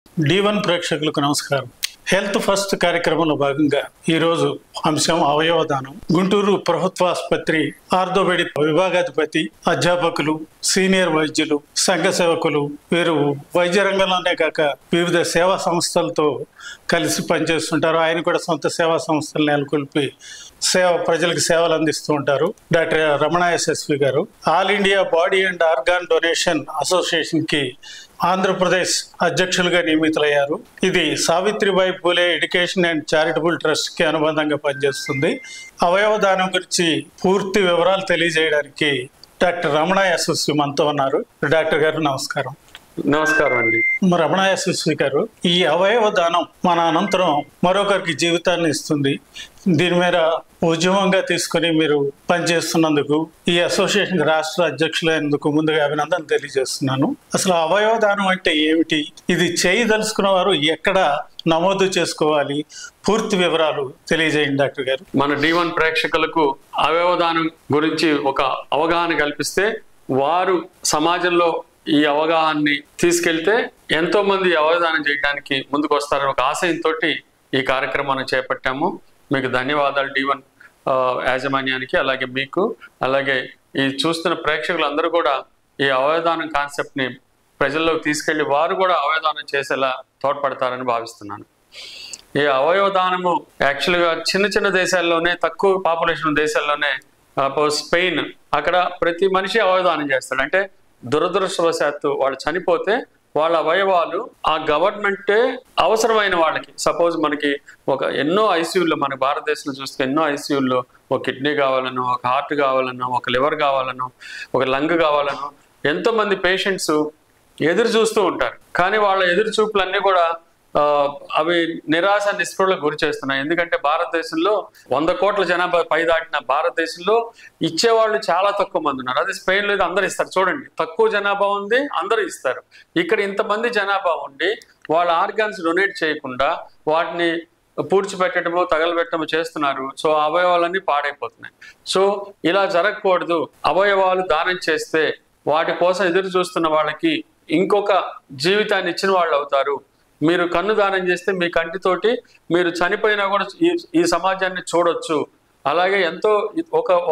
D1 ప్రేక్షకులకు నమస్కారం. Health first కార్యక్రమంలో భాగంగా ఈరోజు అంశం అవయవదానం. గుంటూరు ప్రభుత్వ ఆసుపత్రి ఆర్థోపెడిక్ విభాగాధిపతి, అధ్యాపకులు, సీనియర్ వైద్యులు, సంఘ సేవకులు, వీరు వైద్య రంగంలోనే కాక వివిధ సేవా సంస్థలతో కలిసి పనిచేస్తుంటారు. ఆయన కూడా సొంత సేవా సంస్థలు నెలకొల్పి ప్రజలకు సేవలు అందిస్తూ ఉంటారు. డాక్టర్ రమణ ఎస్ఎస్వి గారు all India body and organ donation association కి ఆంధ్రప్రదేశ్ అధ్యక్షులుగా నియమితులయ్యారు. ఇది Savitribai Phule education and charitable trust కి అనుబంధంగా పనిచేస్తుంది. అవయవ దానం గురించి పూర్తి వివరాలు తెలియజేయడానికి డాక్టర్ రమణ ఎస్ఎస్వి మనతో ఉన్నారు. డాక్టర్ గారు నమస్కారం. నమస్కారం అండి. రమణ ఎస్ఎస్వి గారు, ఈ అవయవ దానం మన అనంతరం మరొకరికి జీవితాన్ని ఇస్తుంది. దీని మీద ఉద్యమంగా తీసుకుని మీరు పనిచేస్తున్నందుకు ఈ అసోసియేషన్ రాష్ట్ర అధ్యక్షులైనందుకు ముందుగా అభినందనలు తెలియజేస్తున్నాను. అసలు అవయవ దానం అంటే ఏమిటి, ఇది చేయదలుచుకున్న వారు ఎక్కడ నమోదు చేసుకోవాలి, పూర్తి వివరాలు తెలియజేయండి డాక్టర్ గారు. మన D1 ప్రేక్షకులకు అవయవ దానం గురించి ఒక అవగాహన కల్పిస్తే వారు సమాజంలో ఈ అవగాహనని తీసుకెళ్తే ఎంతో మంది అవయవదానం చేయడానికి ముందుకు వస్తారని ఒక ఆశయంతో ఈ కార్యక్రమాన్ని చేపట్టాము. మీకు ధన్యవాదాలు D1 యాజమాన్యానికి, అలాగే మీకు, అలాగే ఈ చూస్తున్న ప్రేక్షకులందరూ కూడా ఈ అవయవదానం కాన్సెప్ట్ని ప్రజల్లోకి తీసుకెళ్లి వారు కూడా అవయవదానం చేసేలా తోడ్పడతారని భావిస్తున్నాను. ఈ అవయవదానము యాక్చువల్గా చిన్న చిన్న దేశాల్లోనే, తక్కువ పాపులేషన్ దేశాల్లోనే, స్పెయిన్, అక్కడ ప్రతి మనిషి అవయవదానం చేస్తాడు. అంటే దురదృష్టవశాత్తు వాళ్ళు చనిపోతే వాళ్ళ అవయవాలు ఆ గవర్నమెంటే అవసరమైన వాళ్ళకి, సపోజ్ మనకి ఎన్నో ఐసీయూల్లో, మన భారతదేశంలో చూస్తే ఎన్నో ఐసీయూల్లో ఒక కిడ్నీ కావాలనో, ఒక హార్ట్ కావాలనో, ఒక లివర్ కావాలనో, ఒక లంగ్ కావాలనో ఎంతో మంది పేషెంట్స్ ఎదురు చూస్తూ ఉంటారు. కానీ వాళ్ళ ఎదురు చూపులన్నీ కూడా అవి నిరాశ నిస్పృహలకు గురి చేస్తున్నాయి. ఎందుకంటే భారతదేశంలో 100 కోట్ల జనాభా పై దాటిన భారతదేశంలో ఇచ్చేవాళ్ళు చాలా తక్కువ మంది ఉన్నారు. అదే స్పెయిన్లో అందరూ ఇస్తారు. చూడండి, తక్కువ జనాభా ఉంది, అందరూ ఇస్తారు. ఇక్కడ ఇంతమంది జనాభా ఉండి వాళ్ళ ఆర్గాన్స్ డొనేట్ చేయకుండా వాటిని పూడ్చిపెట్టడమో తగలబెట్టడమో చేస్తున్నారు. సో అవయవాలన్నీ పాడైపోతున్నాయి. సో ఇలా జరగకూడదు. అవయవాలు దానం చేస్తే వాటి కోసం ఎదురు చూస్తున్న వాళ్ళకి ఇంకొక జీవితాన్ని ఇచ్చిన వాళ్ళు అవుతారు. మీరు కన్ను దానం చేస్తే మీ కంటితోటి మీరు చనిపోయినా కూడా ఈ సమాజాన్ని చూడొచ్చు. అలాగే ఎంతో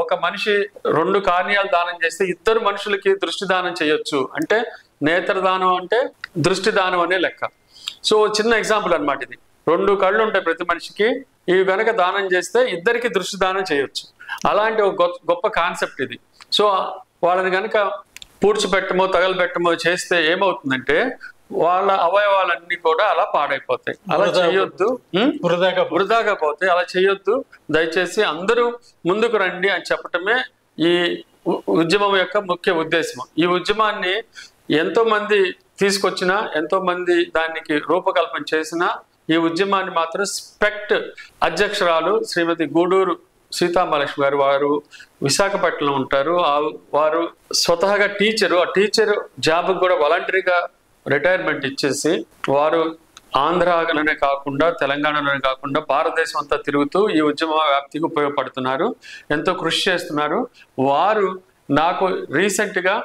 ఒక మనిషి 2 కార్నియాలు దానం చేస్తే 2 మనుషులకి దృష్టి దానం చేయొచ్చు. అంటే నేత్రదానం అంటే దృష్టి దానం అనే లెక్క. సో చిన్న ఎగ్జాంపుల్ అనమాట ఇది. 2 కళ్ళు ఉంటాయి ప్రతి మనిషికి, ఇవి కనుక దానం చేస్తే 2కి దృష్టి దానం చేయొచ్చు. అలాంటి ఒక గొప్ప కాన్సెప్ట్ ఇది. సో వాళ్ళని కనుక పూడ్చిపెట్టమో తగలబెట్టమో చేస్తే ఏమవుతుందంటే వాళ్ళ అవయవాలన్నీ కూడా అలా పాడైపోతాయి. అలా చేయొద్దు, వృధాగా పోతాయి. అలా చేయొద్దు. దయచేసి అందరూ ముందుకు రండి అని చెప్పటమే ఈ ఉద్యమం యొక్క ముఖ్య ఉద్దేశం. ఈ ఉద్యమాన్ని ఎంతో మంది తీసుకొచ్చినా, ఎంతో మంది దానికి రూపకల్పన చేసినా, ఈ ఉద్యమాన్ని మాత్రం స్పెక్ట్ అధ్యక్షురాలు శ్రీమతి గూడూరు సీతామహాలక్ష్మి గారు, వారు విశాఖపట్నంలో ఉంటారు. వారు స్వతహాగా టీచరు. ఆ టీచర్ జాబ్ కూడా వాలంటరీగా రిటైర్మెంట్ ఇచ్చేసి వారు ఆంధ్రాలోనే కాకుండా, తెలంగాణలోనే కాకుండా భారతదేశం అంతా తిరుగుతూ ఈ ఉద్యమ వ్యాప్తికి ఉపయోగపడుతున్నారు. ఎంతో కృషి చేస్తున్నారు. వారు నాకు రీసెంట్గా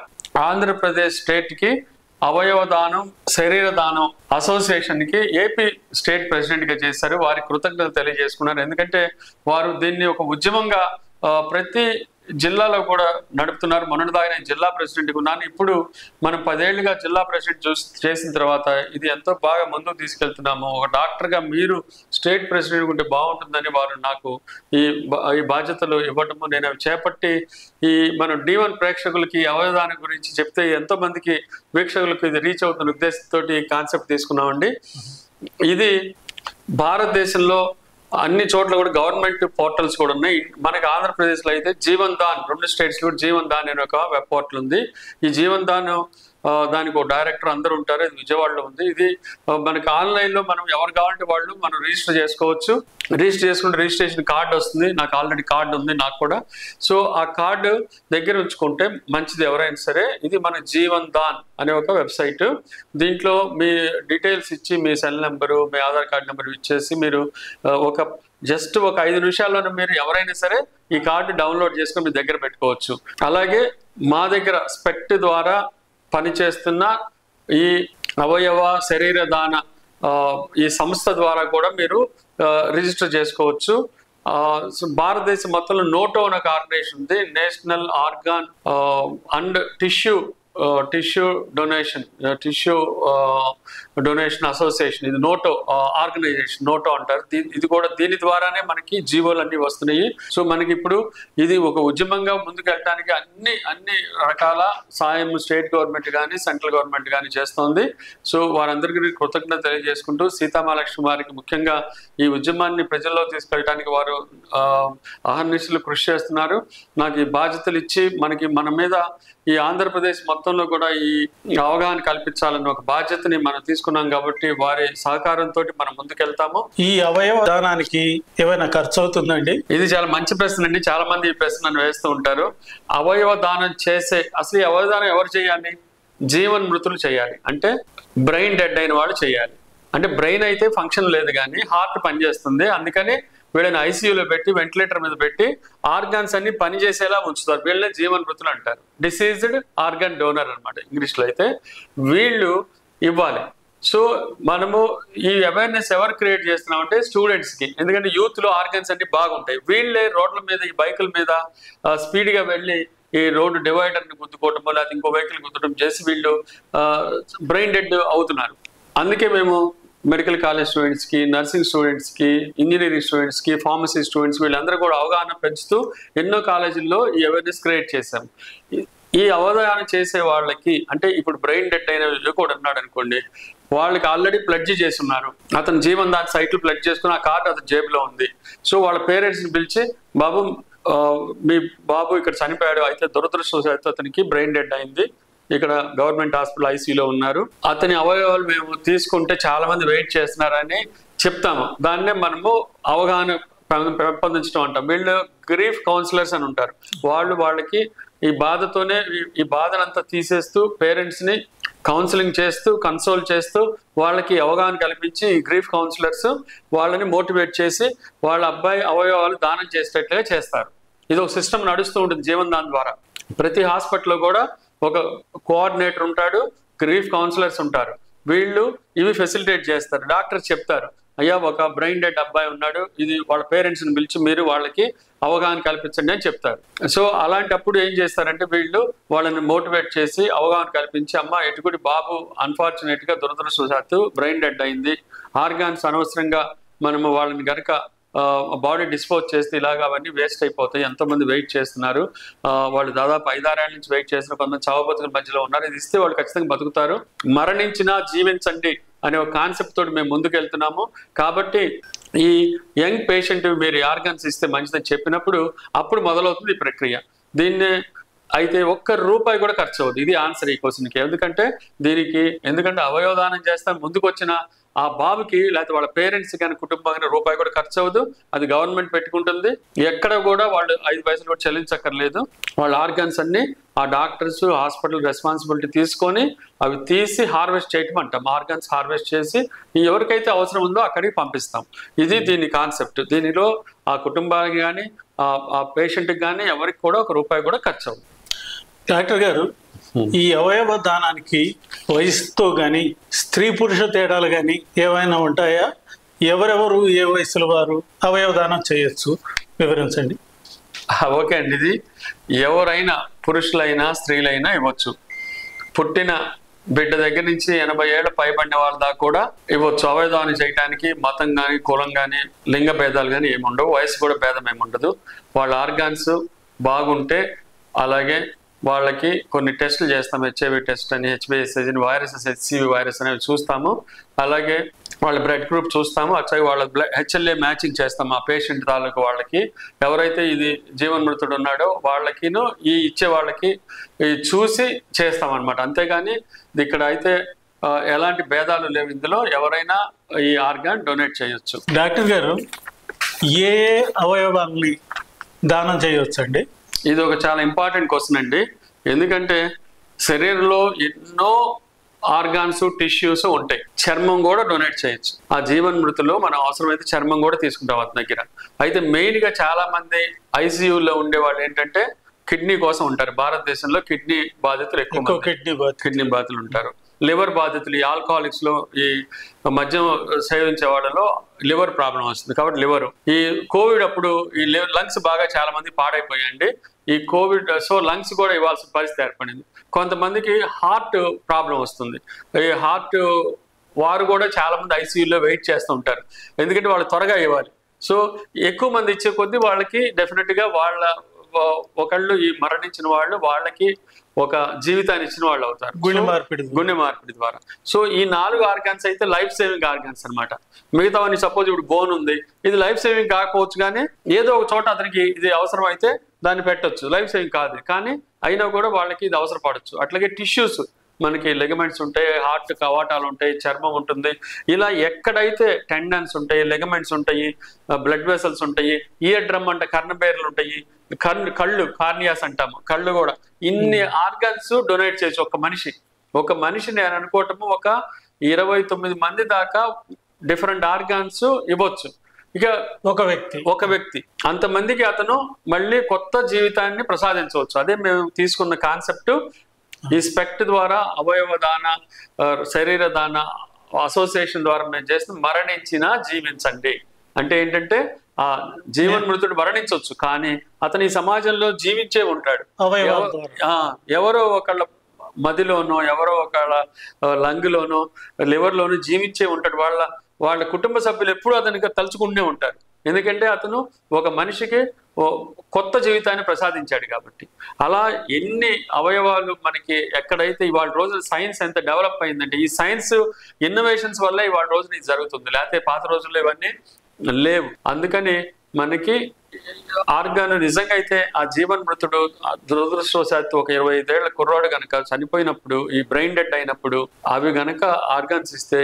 ఆంధ్రప్రదేశ్ స్టేట్కి అవయవ దానం, శరీర దానం అసోసియేషన్కి ఏపీ స్టేట్ ప్రెసిడెంట్గా చేశారు. వారి కృతజ్ఞతలు తెలియజేసుకున్నారు. ఎందుకంటే వారు దీన్ని ఒక ఉద్యమంగా ప్రతి జిల్లాలో కూడా నడుపుతున్నారు. మొన్నటిదాకా నేను జిల్లా ప్రెసిడెంట్గా ఉన్నాను. ఇప్పుడు మనం 10 ఏళ్లుగా జిల్లా ప్రెసిడెంట్ చేసిన తర్వాత ఇది ఎంతో బాగా ముందుకు తీసుకెళ్తున్నాము. ఒక డాక్టర్గా మీరు స్టేట్ ప్రెసిడెంట్ ఉంటే బాగుంటుందని వారు నాకు ఈ బాధ్యతలు ఇవ్వటము, నేను అవి చేపట్టి ఈ మనం D1 ప్రేక్షకులకి అవయవదానం గురించి చెప్తే ఎంతో మందికి వీక్షకులకు ఇది రీచ్ అవుతున్న ఉద్దేశంతో ఈ కాన్సెప్ట్ తీసుకున్నామండి. ఇది భారతదేశంలో అన్ని చోట్ల కూడా గవర్నమెంట్ పోర్టల్స్ కూడా ఉన్నాయి. మనకి ఆంధ్రప్రదేశ్లో అయితే జీవన్ దాన్, 2 స్టేట్స్ కూడా జీవన్ దాన్ అనే ఒక వెబ్ పోర్టల్ ఉంది. ఈ జీవన్ దాన్ దానికి ఒక డైరెక్టర్ అందరూ ఉంటారు. ఇది విజయవాడలో ఉంది. ఇది మనకి ఆన్లైన్లో మనం ఎవరు కావాలంటే వాళ్ళు మనం రిజిస్టర్ చేసుకోవచ్చు. రిజిస్టర్ చేసుకుంటే రిజిస్ట్రేషన్ కార్డు వస్తుంది. నాకు ఆల్రెడీ కార్డు ఉంది, నాకు కూడా. సో ఆ కార్డు దగ్గర ఉంచుకుంటే మంచిది ఎవరైనా సరే. ఇది మన జీవన్ దాన్ అనే ఒక వెబ్సైట్. దీంట్లో మీ డీటెయిల్స్ ఇచ్చి, మీ సెల్ నెంబరు, మీ ఆధార్ కార్డు నెంబర్ ఇచ్చేసి మీరు జస్ట్ ఒక 5 నిమిషాల్లోనే మీరు ఎవరైనా సరే ఈ కార్డు డౌన్లోడ్ చేసుకొని మీ దగ్గర పెట్టుకోవచ్చు. అలాగే మా దగ్గర స్పెక్ట్ ద్వారా పనిచేస్తున్న ఈ అవయవ శరీర దాన ఈ సంస్థ ద్వారా కూడా మీరు రిజిస్టర్ చేసుకోవచ్చు. భారతదేశం మొత్తంలో నోటో అనే ఒక ఆర్గనైజేషన్ ఉంది, national organ and tissue donation association. ఇది నోటో ఆర్గనైజేషన్, నోటో అంటారు. ఇది కూడా దీని ద్వారానే మనకి జీవోలు అన్ని వస్తున్నాయి. సో మనకి ఇప్పుడు ఇది ఒక ఉద్యమంగా ముందుకు వెళ్ళడానికి అన్ని రకాల సాయం స్టేట్ గవర్నమెంట్ కానీ సెంట్రల్ గవర్నమెంట్ కానీ చేస్తోంది. సో వారందరికీ కృతజ్ఞత తెలియజేసుకుంటూ సీతామహాలక్ష్మి వారికి ముఖ్యంగా ఈ ఉద్యమాన్ని ప్రజల్లో తీసుకెళ్ళడానికి వారు అహర్నిశలు కృషి చేస్తున్నారు. నాకు ఈ బాధ్యతలు ఇచ్చి మన మీద ఈ ఆంధ్రప్రదేశ్ మొత్తంలో కూడా ఈ అవగాహన కల్పించాలన్న ఒక బాధ్యతని మనం తీసుకున్నాం కాబట్టి వారి సహకారంతో మనం ముందుకెళ్తాము. ఈ అవయవ దానానికి ఏమైనా ఖర్చు అవుతుందండి? ఇది చాలా మంచి ప్రశ్న అండి. చాలా మంది ఈ ప్రశ్నను వేస్తూ ఉంటారు. అవయవ దానం అసలు ఈ అవయవ దానం ఎవరు చేయాలి? జీవన్ మృతులు చేయాలి, అంటే బ్రెయిన్ డెడ్ అయిన వాళ్ళు చేయాలి. అంటే బ్రెయిన్ అయితే ఫంక్షన్ లేదు కానీ హార్ట్ పనిచేస్తుంది. అందుకని వీళ్ళని ఐసీయూలో పెట్టి వెంటిలేటర్ మీద పెట్టి ఆర్గాన్స్ అన్ని పనిచేసేలా ఉంచుతారు. వీళ్ళని జీవన్ మృతులు అంటారు. డిసీజ్డ్ ఆర్గాన్ డోనర్ అనమాట ఇంగ్లీష్లో. అయితే వీళ్ళు ఇవ్వాలి. సో మనము ఈ అవేర్నెస్ ఎవరు క్రియేట్ చేస్తున్నామంటే స్టూడెంట్స్కి. ఎందుకంటే యూత్లో ఆర్గాన్స్ అన్ని బాగుంటాయి. వీళ్ళే రోడ్ల మీద ఈ బైకుల మీద స్పీడ్గా వెళ్ళి ఈ రోడ్డు డివైడర్ని గుద్దుకోవటం లేకపోతే ఇంకో వెహికల్ గుద్దడం చేసి వీళ్ళు బ్రెయిన్ డెడ్ అవుతున్నారు. అందుకే మేము మెడికల్ కాలేజ్ స్టూడెంట్స్కి, నర్సింగ్ స్టూడెంట్స్కి, ఇంజనీరింగ్ స్టూడెంట్స్కి, ఫార్మసీ స్టూడెంట్స్ వీళ్ళందరూ కూడా అవగాహన పెంచుతూ ఎన్నో కాలేజీల్లో ఈ అవేర్నెస్ క్రియేట్ చేశాం. ఈ అవగాహన చేసే వాళ్ళకి, అంటే ఇప్పుడు బ్రెయిన్ డెడ్ అయిన యువకుడు ఉన్నాడు అనుకోండి, వాళ్ళకి ఆల్రెడీ ప్లడ్జ్ చేసి ఉన్నారు. అతను జీవన్ దాని సైట్లు ప్లడ్జ్ చేసుకుని ఆ కార్డు అతని జేబులో ఉంది. సో వాళ్ళ పేరెంట్స్ని పిలిచి, బాబు మీ బాబు ఇక్కడ చనిపోయాడు, అయితే దురదృష్టవశాత్తు అతనికి బ్రెయిన్ డెడ్ అయింది, ఇక్కడ గవర్నమెంట్ హాస్పిటల్ ఐసీయూలో ఉన్నారు, అతని అవయవాలు మేము తీసుకుంటే చాలా మంది వెయిట్ చేస్తున్నారని చెప్తాము. దాన్నే మనము అవగాహన పెంపొందించడం అంటాం. వీళ్ళు గ్రీఫ్ కౌన్సిలర్స్ అని ఉంటారు. వాళ్ళకి ఈ బాధతోనే ఈ బాధనంతా తీసేస్తూ పేరెంట్స్ని కౌన్సిలింగ్ చేస్తూ కన్సోల్ చేస్తూ వాళ్ళకి అవగాహన కల్పించి ఈ గ్రీఫ్ కౌన్సిలర్స్ వాళ్ళని మోటివేట్ చేసి వాళ్ళ అబ్బాయి అవయవాలు దానం చేసేటట్లుగా చేస్తారు. ఇది ఒక సిస్టమ్ నడుస్తూ ఉంటుంది జీవన్ దాన్ ద్వారా. ప్రతి హాస్పిటల్లో కూడా ఒక కోఆర్డినేటర్ ఉంటాడు, గ్రీఫ్ కౌన్సిలర్స్ ఉంటారు. వీళ్ళు ఇవి ఫెసిలిటేట్ చేస్తారు. డాక్టర్స్ చెప్తారు, అయ్యా ఒక బ్రెయిన్ డెడ్ అబ్బాయి ఉన్నాడు, ఇది వాళ్ళ పేరెంట్స్ని పిలిచి మీరు వాళ్ళకి అవగాహన కల్పించండి అని చెప్తారు. సో అలాంటప్పుడు ఏం చేస్తారంటే వీళ్ళు వాళ్ళని మోటివేట్ చేసి అవగాహన కల్పించి, అమ్మ ఎటుకుడి బాబు అన్ఫార్చునేట్గా దురదృష్టవశాత్తు బ్రెయిన్ డెడ్ అయింది, ఆర్గాన్స్ అనవసరంగా మనము వాళ్ళని గనక బాడీ డిస్పోజ్ చేస్తే ఇలాగ అవన్నీ వేస్ట్ అయిపోతాయి, ఎంతోమంది వెయిట్ చేస్తున్నారు, వాళ్ళు దాదాపు 5-6 ఏళ్ళ నుంచి వెయిట్ చేస్తున్న కొంతమంది చావు బతుకుల మధ్యలో ఉన్నారు, ఇది ఇస్తే వాళ్ళు ఖచ్చితంగా బతుకుతారు, మరణించినా జీవించండి అనే ఒక కాన్సెప్ట్ తోటి మేము ముందుకెళ్తున్నాము. కాబట్టి ఈ యంగ్ పేషెంట్ మీరు ఆర్గాన్స్ ఇస్తే మంచిదని చెప్పినప్పుడు అప్పుడు మొదలవుతుంది ఈ ప్రక్రియ. దీన్ని అయితే ₹1 కూడా ఖర్చు అవుతుంది. ఇది ఆన్సర్ ఈ క్వశ్చన్కి. ఎందుకంటే అవయవదానం చేస్తాం ముందుకు వచ్చిన ఆ బాబుకి లేకపోతే వాళ్ళ పేరెంట్స్ కానీ కుటుంబానికి ₹1 కూడా ఖర్చు అవ్వదు. అది గవర్నమెంట్ పెట్టుకుంటుంది. ఎక్కడ కూడా వాళ్ళు 5 పైసలు కూడా చెల్లించక్కర్లేదు. వాళ్ళ ఆర్గాన్స్ అన్ని ఆ డాక్టర్స్ హాస్పిటల్ రెస్పాన్సిబిలిటీ తీసుకొని అవి తీసి హార్వెస్ట్ చేయటం అంటాం. ఆర్గాన్స్ హార్వెస్ట్ చేసి ఎవరికైతే అవసరం ఉందో అక్కడికి పంపిస్తాం. ఇది దీని కాన్సెప్ట్. దీనిలో ఆ కుటుంబానికి కానీ ఆ పేషెంట్కి కానీ ఎవరికి కూడా ₹1 కూడా ఖర్చు అవ్వదు. డాక్టర్ గారు, ఈ అవయవ దానానికి వయసుతో కానీ స్త్రీ పురుష తేడాలు కానీ ఏమైనా ఉంటాయా? ఎవరెవరు ఏ వయసుల వారు అవయవ దానం చేయొచ్చు, వివరించండి. ఓకే అండి, ఇది ఎవరైనా పురుషులైనా స్త్రీలైనా ఇవ్వచ్చు. పుట్టిన బిడ్డ దగ్గర నుంచి 80 ఏళ్ళ పైబడిన వాళ్ళ దాకా కూడా ఇవ్వచ్చు. అవయవదానం చేయడానికి మతం కానీ కులం కానీ లింగ భేదాలు కానీ ఏముండవు, వయసు కూడా భేదం ఏముండదు. వాళ్ళ ఆర్గాన్స్ బాగుంటే అలాగే వాళ్ళకి కొన్ని టెస్టులు చేస్తాం. HIV టెస్ట్ అని, HBsAg అని, వైరసెస్ HCV వైరస్ అనేవి చూస్తాము. అలాగే వాళ్ళ బ్లడ్ గ్రూప్ చూస్తాము. అట్లాగే వాళ్ళ HLA మ్యాచింగ్ చేస్తాము. ఆ పేషెంట్ తాలూకు వాళ్ళకి ఎవరైతే ఇది జీవన్మృతుడు ఉన్నాడో వాళ్ళకిను ఈ ఇచ్చే వాళ్ళకి చూసి చేస్తాం అనమాట. అంతేగాని ఇక్కడ అయితే ఎలాంటి భేదాలు లేవు. ఇందులో ఎవరైనా ఈ ఆర్గాన్ డొనేట్ చేయొచ్చు. డాక్టర్ గారు, ఏ అవయవాల్ని దానం చేయొచ్చు అండి? ఇది ఒక చాలా ఇంపార్టెంట్ క్వశ్చన్ అండి. ఎందుకంటే శరీరంలో ఎన్నో ఆర్గాన్స్ టిష్యూస్ ఉంటాయి. చర్మం కూడా డొనేట్ చేయొచ్చు. ఆ జీవన్మృతులో మనం అవసరమైతే చర్మం కూడా తీసుకుంటాం అతని దగ్గర. అయితే మెయిన్గా చాలా మంది ఐసీయూలో ఉండే వాళ్ళు ఏంటంటే కిడ్నీ కోసం ఉంటారు. భారతదేశంలో కిడ్నీ బాధితులు ఎక్కువ కిడ్నీ బాధితులు ఉంటారు. లివర్ బాధితులు, ఈ ఆల్కహాలిక్స్ లో, ఈ మద్యం సేవించే వాళ్ళలో లివర్ ప్రాబ్లం వస్తుంది. కాబట్టి లివర్, ఈ కోవిడ్ అప్పుడు ఈ లంగ్స్ బాగా చాలా మంది పాడైపోయాయండి. ఈ కోవిడ్ సో లంగ్స్ కూడా ఇవ్వాల్సిన పరిస్థితి ఏర్పడింది. కొంతమందికి హార్ట్ ప్రాబ్లం వస్తుంది. ఈ హార్ట్ వారు కూడా చాలా మంది ఐసీయూలో వెయిట్ చేస్తూ ఉంటారు, ఎందుకంటే వాళ్ళు త్వరగా ఇవ్వాలి. సో ఎక్కువ మంది ఇచ్చే కొద్దీ వాళ్ళకి డెఫినెట్గా ఒకళ్ళు ఈ మరణించిన వాళ్ళు వాళ్ళకి ఒక జీవితాన్ని ఇచ్చిన వాళ్ళు అవుతారు గుండె మార్పిడి ద్వారా. సో ఈ 4 ఆర్గాన్స్ అయితే లైఫ్ సేవింగ్ ఆర్గాన్స్ అనమాట. మిగతావన్నీ సపోజ్ ఇప్పుడు బోన్ ఉంది, ఇది లైఫ్ సేవింగ్ కాకపోవచ్చు, కానీ ఏదో ఒక చోట అతనికి ఇది అవసరం అయితే దాన్ని పెట్టొచ్చు. లైఫ్ సేవింగ్ కాదు, కానీ అయినా కూడా వాళ్ళకి ఇది అవసరపడచ్చు. అట్లాగే టిష్యూస్, మనకి లెగమెంట్స్ ఉంటాయి, హార్ట్ కవాటాలు ఉంటాయి, చర్మం ఉంటుంది. ఇలా ఎక్కడైతే టెండన్స్ ఉంటాయి, లెగమెంట్స్ ఉంటాయి, బ్లడ్ వెసల్స్ ఉంటాయి, ఇయర్ డ్రమ్ అంటే కర్ణబేర్లు ఉంటాయి, కళ్ళు కార్నియాస్ అంటాము, కళ్ళు కూడా. ఇన్ని ఆర్గాన్స్ డొనేట్ చేయొచ్చు ఒక మనిషి నేను అనుకోవటము ఒక 29 మంది దాకా డిఫరెంట్ ఆర్గాన్స్ ఇవ్వచ్చు. ఇక ఒక వ్యక్తి అంతమందికి అతను మళ్ళీ కొత్త జీవితాన్ని ప్రసాదించవచ్చు. అదే మేము తీసుకున్న కాన్సెప్ట్. ఈ స్పెక్ట్ ద్వారా అవయవ దాన, శరీర దాన అసోసియేషన్ ద్వారా మేము చేసిన మరణించినా జీవించండి అంటే ఏంటంటే ఆ జీవన్మృతుడు మరణించవచ్చు, కానీ అతని ఈ సమాజంలో జీవించే ఉంటాడు. ఎవరో ఒకళ్ళ మదిలోనో, ఎవరో ఒకళ్ళ లంగ్లోనో, లివర్లోనో జీవించే ఉంటాడు. వాళ్ళ కుటుంబ సభ్యులు ఎప్పుడూ అతనికి తలుచుకుంటూనే ఉంటారు, ఎందుకంటే అతను ఒక మనిషికి కొత్త జీవితాన్ని ప్రసాదించాడు కాబట్టి. అలా ఎన్ని అవయవాలు మనకి ఎక్కడైతే ఇవాళ రోజున సైన్స్ ఎంత డెవలప్ అయిందంటే, ఈ సైన్స్ ఇన్నోవేషన్స్ వల్ల ఇవాళ రోజున ఇది జరుగుతుంది, లేకపోతే పాత రోజుల్లో ఇవన్నీ లేవు. అందుకని మనకి ఆర్గాన్ నిజంగా అయితే ఆ జీవన్మృతుడు దురదృష్టవశాత్తు ఒక 25 ఏళ్ల కుర్రాడు గనక చనిపోయినప్పుడు, ఈ బ్రెయిన్ డెడ్ అయినప్పుడు అవి గనక ఆర్గాన్స్ ఇస్తే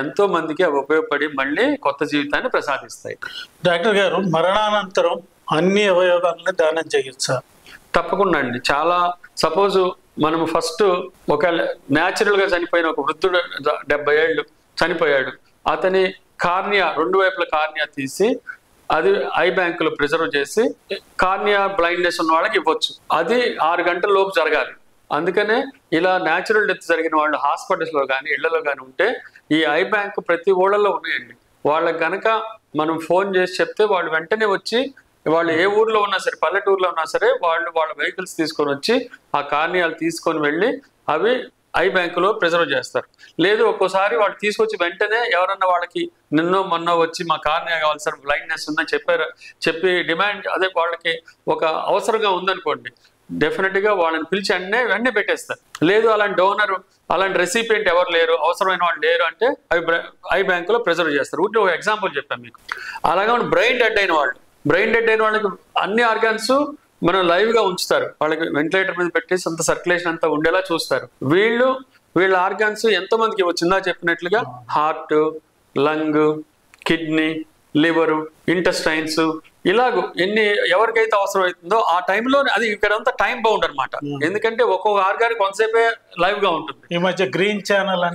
ఎంతో మందికి అవి ఉపయోగపడి మళ్ళీ కొత్త జీవితాన్ని ప్రసాదిస్తాయి. డాక్టర్ గారు, మరణానంతరం అన్ని అవయవాలను దానం చేయొచ్చా? తప్పకుండా అండి. చాలా సపోజ్ మనం ఫస్ట్ ఒక న్యాచురల్ గా చనిపోయిన ఒక వృద్ధుడు 70 ఏళ్ళు చనిపోయాడు, అతని కార్నియా 2 వైపుల కార్నియా తీసి అది ఐ బ్యాంకులో ప్రిజర్వ్ చేసి కార్నియా బ్లైండ్నెస్ ఉన్న వాళ్ళకి ఇవ్వచ్చు. అది 6 గంటల లోపు జరగాలి. అందుకనే ఇలా న్యాచురల్ డెత్ జరిగిన వాళ్ళు హాస్పిటల్స్ లో కానీ ఇళ్లలో కానీ ఉంటే ఈ ఐ బ్యాంక్ ప్రతి ఊళ్ళలో ఉన్నాయండి. వాళ్ళకి కనుక మనం ఫోన్ చేసి చెప్తే వాళ్ళు వెంటనే వచ్చి, వాళ్ళు ఏ ఊర్లో ఉన్నా సరే, పల్లెటూరులో ఉన్నా సరే, వాళ్ళ వెహికల్స్ తీసుకొని వచ్చి ఆ కార్నియాలు తీసుకొని వెళ్ళి అవి ఐ బ్యాంకులో ప్రిజర్వ్ చేస్తారు. లేదు ఒక్కోసారి వాళ్ళు తీసుకొచ్చి వెంటనే ఎవరన్నా వాళ్ళకి నిన్నో మొన్నో వచ్చి మా కార్నియా కావాలి సార్, బ్లైండ్నెస్ ఉందని చెప్పి డిమాండ్, అదే వాళ్ళకి ఒక అవసరంగా ఉందనుకోండి, డెఫినెట్ గా వాళ్ళని పిలిచి వెంటనే పెట్టేస్తారు. లేదు అలాంటి డోనర్, అలాంటి రెసిపియంట్ ఎవరు లేరు, అవసరమైన వాళ్ళు లేరు అంటే అవి ఐ బ్యాంకులో ప్రిజర్వ్ చేస్తారు. ఊరికి ఒక ఎగ్జాంపుల్ చెప్పాను మీకు. అలాగే బ్రెయిన్ డెడ్ అయిన వాళ్ళకి అన్ని ఆర్గాన్స్ మనం లైవ్ గా ఉంచుతారు, వాళ్ళకి వెంటిలేటర్ మీద పెట్టేసి అంత సర్క్యులేషన్ అంతా ఉండేలా చూస్తారు. వీళ్ళ ఆర్గాన్స్ ఎంతో మందికి వచ్చిందా చెప్పినట్లుగా heart, lung, kidney, liver, intestines, ఇలాగూ ఎవరికైతే అవసరం అవుతుందో ఆ టైంలో అది ఇక్కడంతా టైం బౌండ్ అనమాట. ఎందుకంటే ఒక్కొక్క ఆర్గాన్ కొంతసేపే లైవ్ గా ఉంటుంది. ఈ మధ్య గ్రీన్ ఛానల్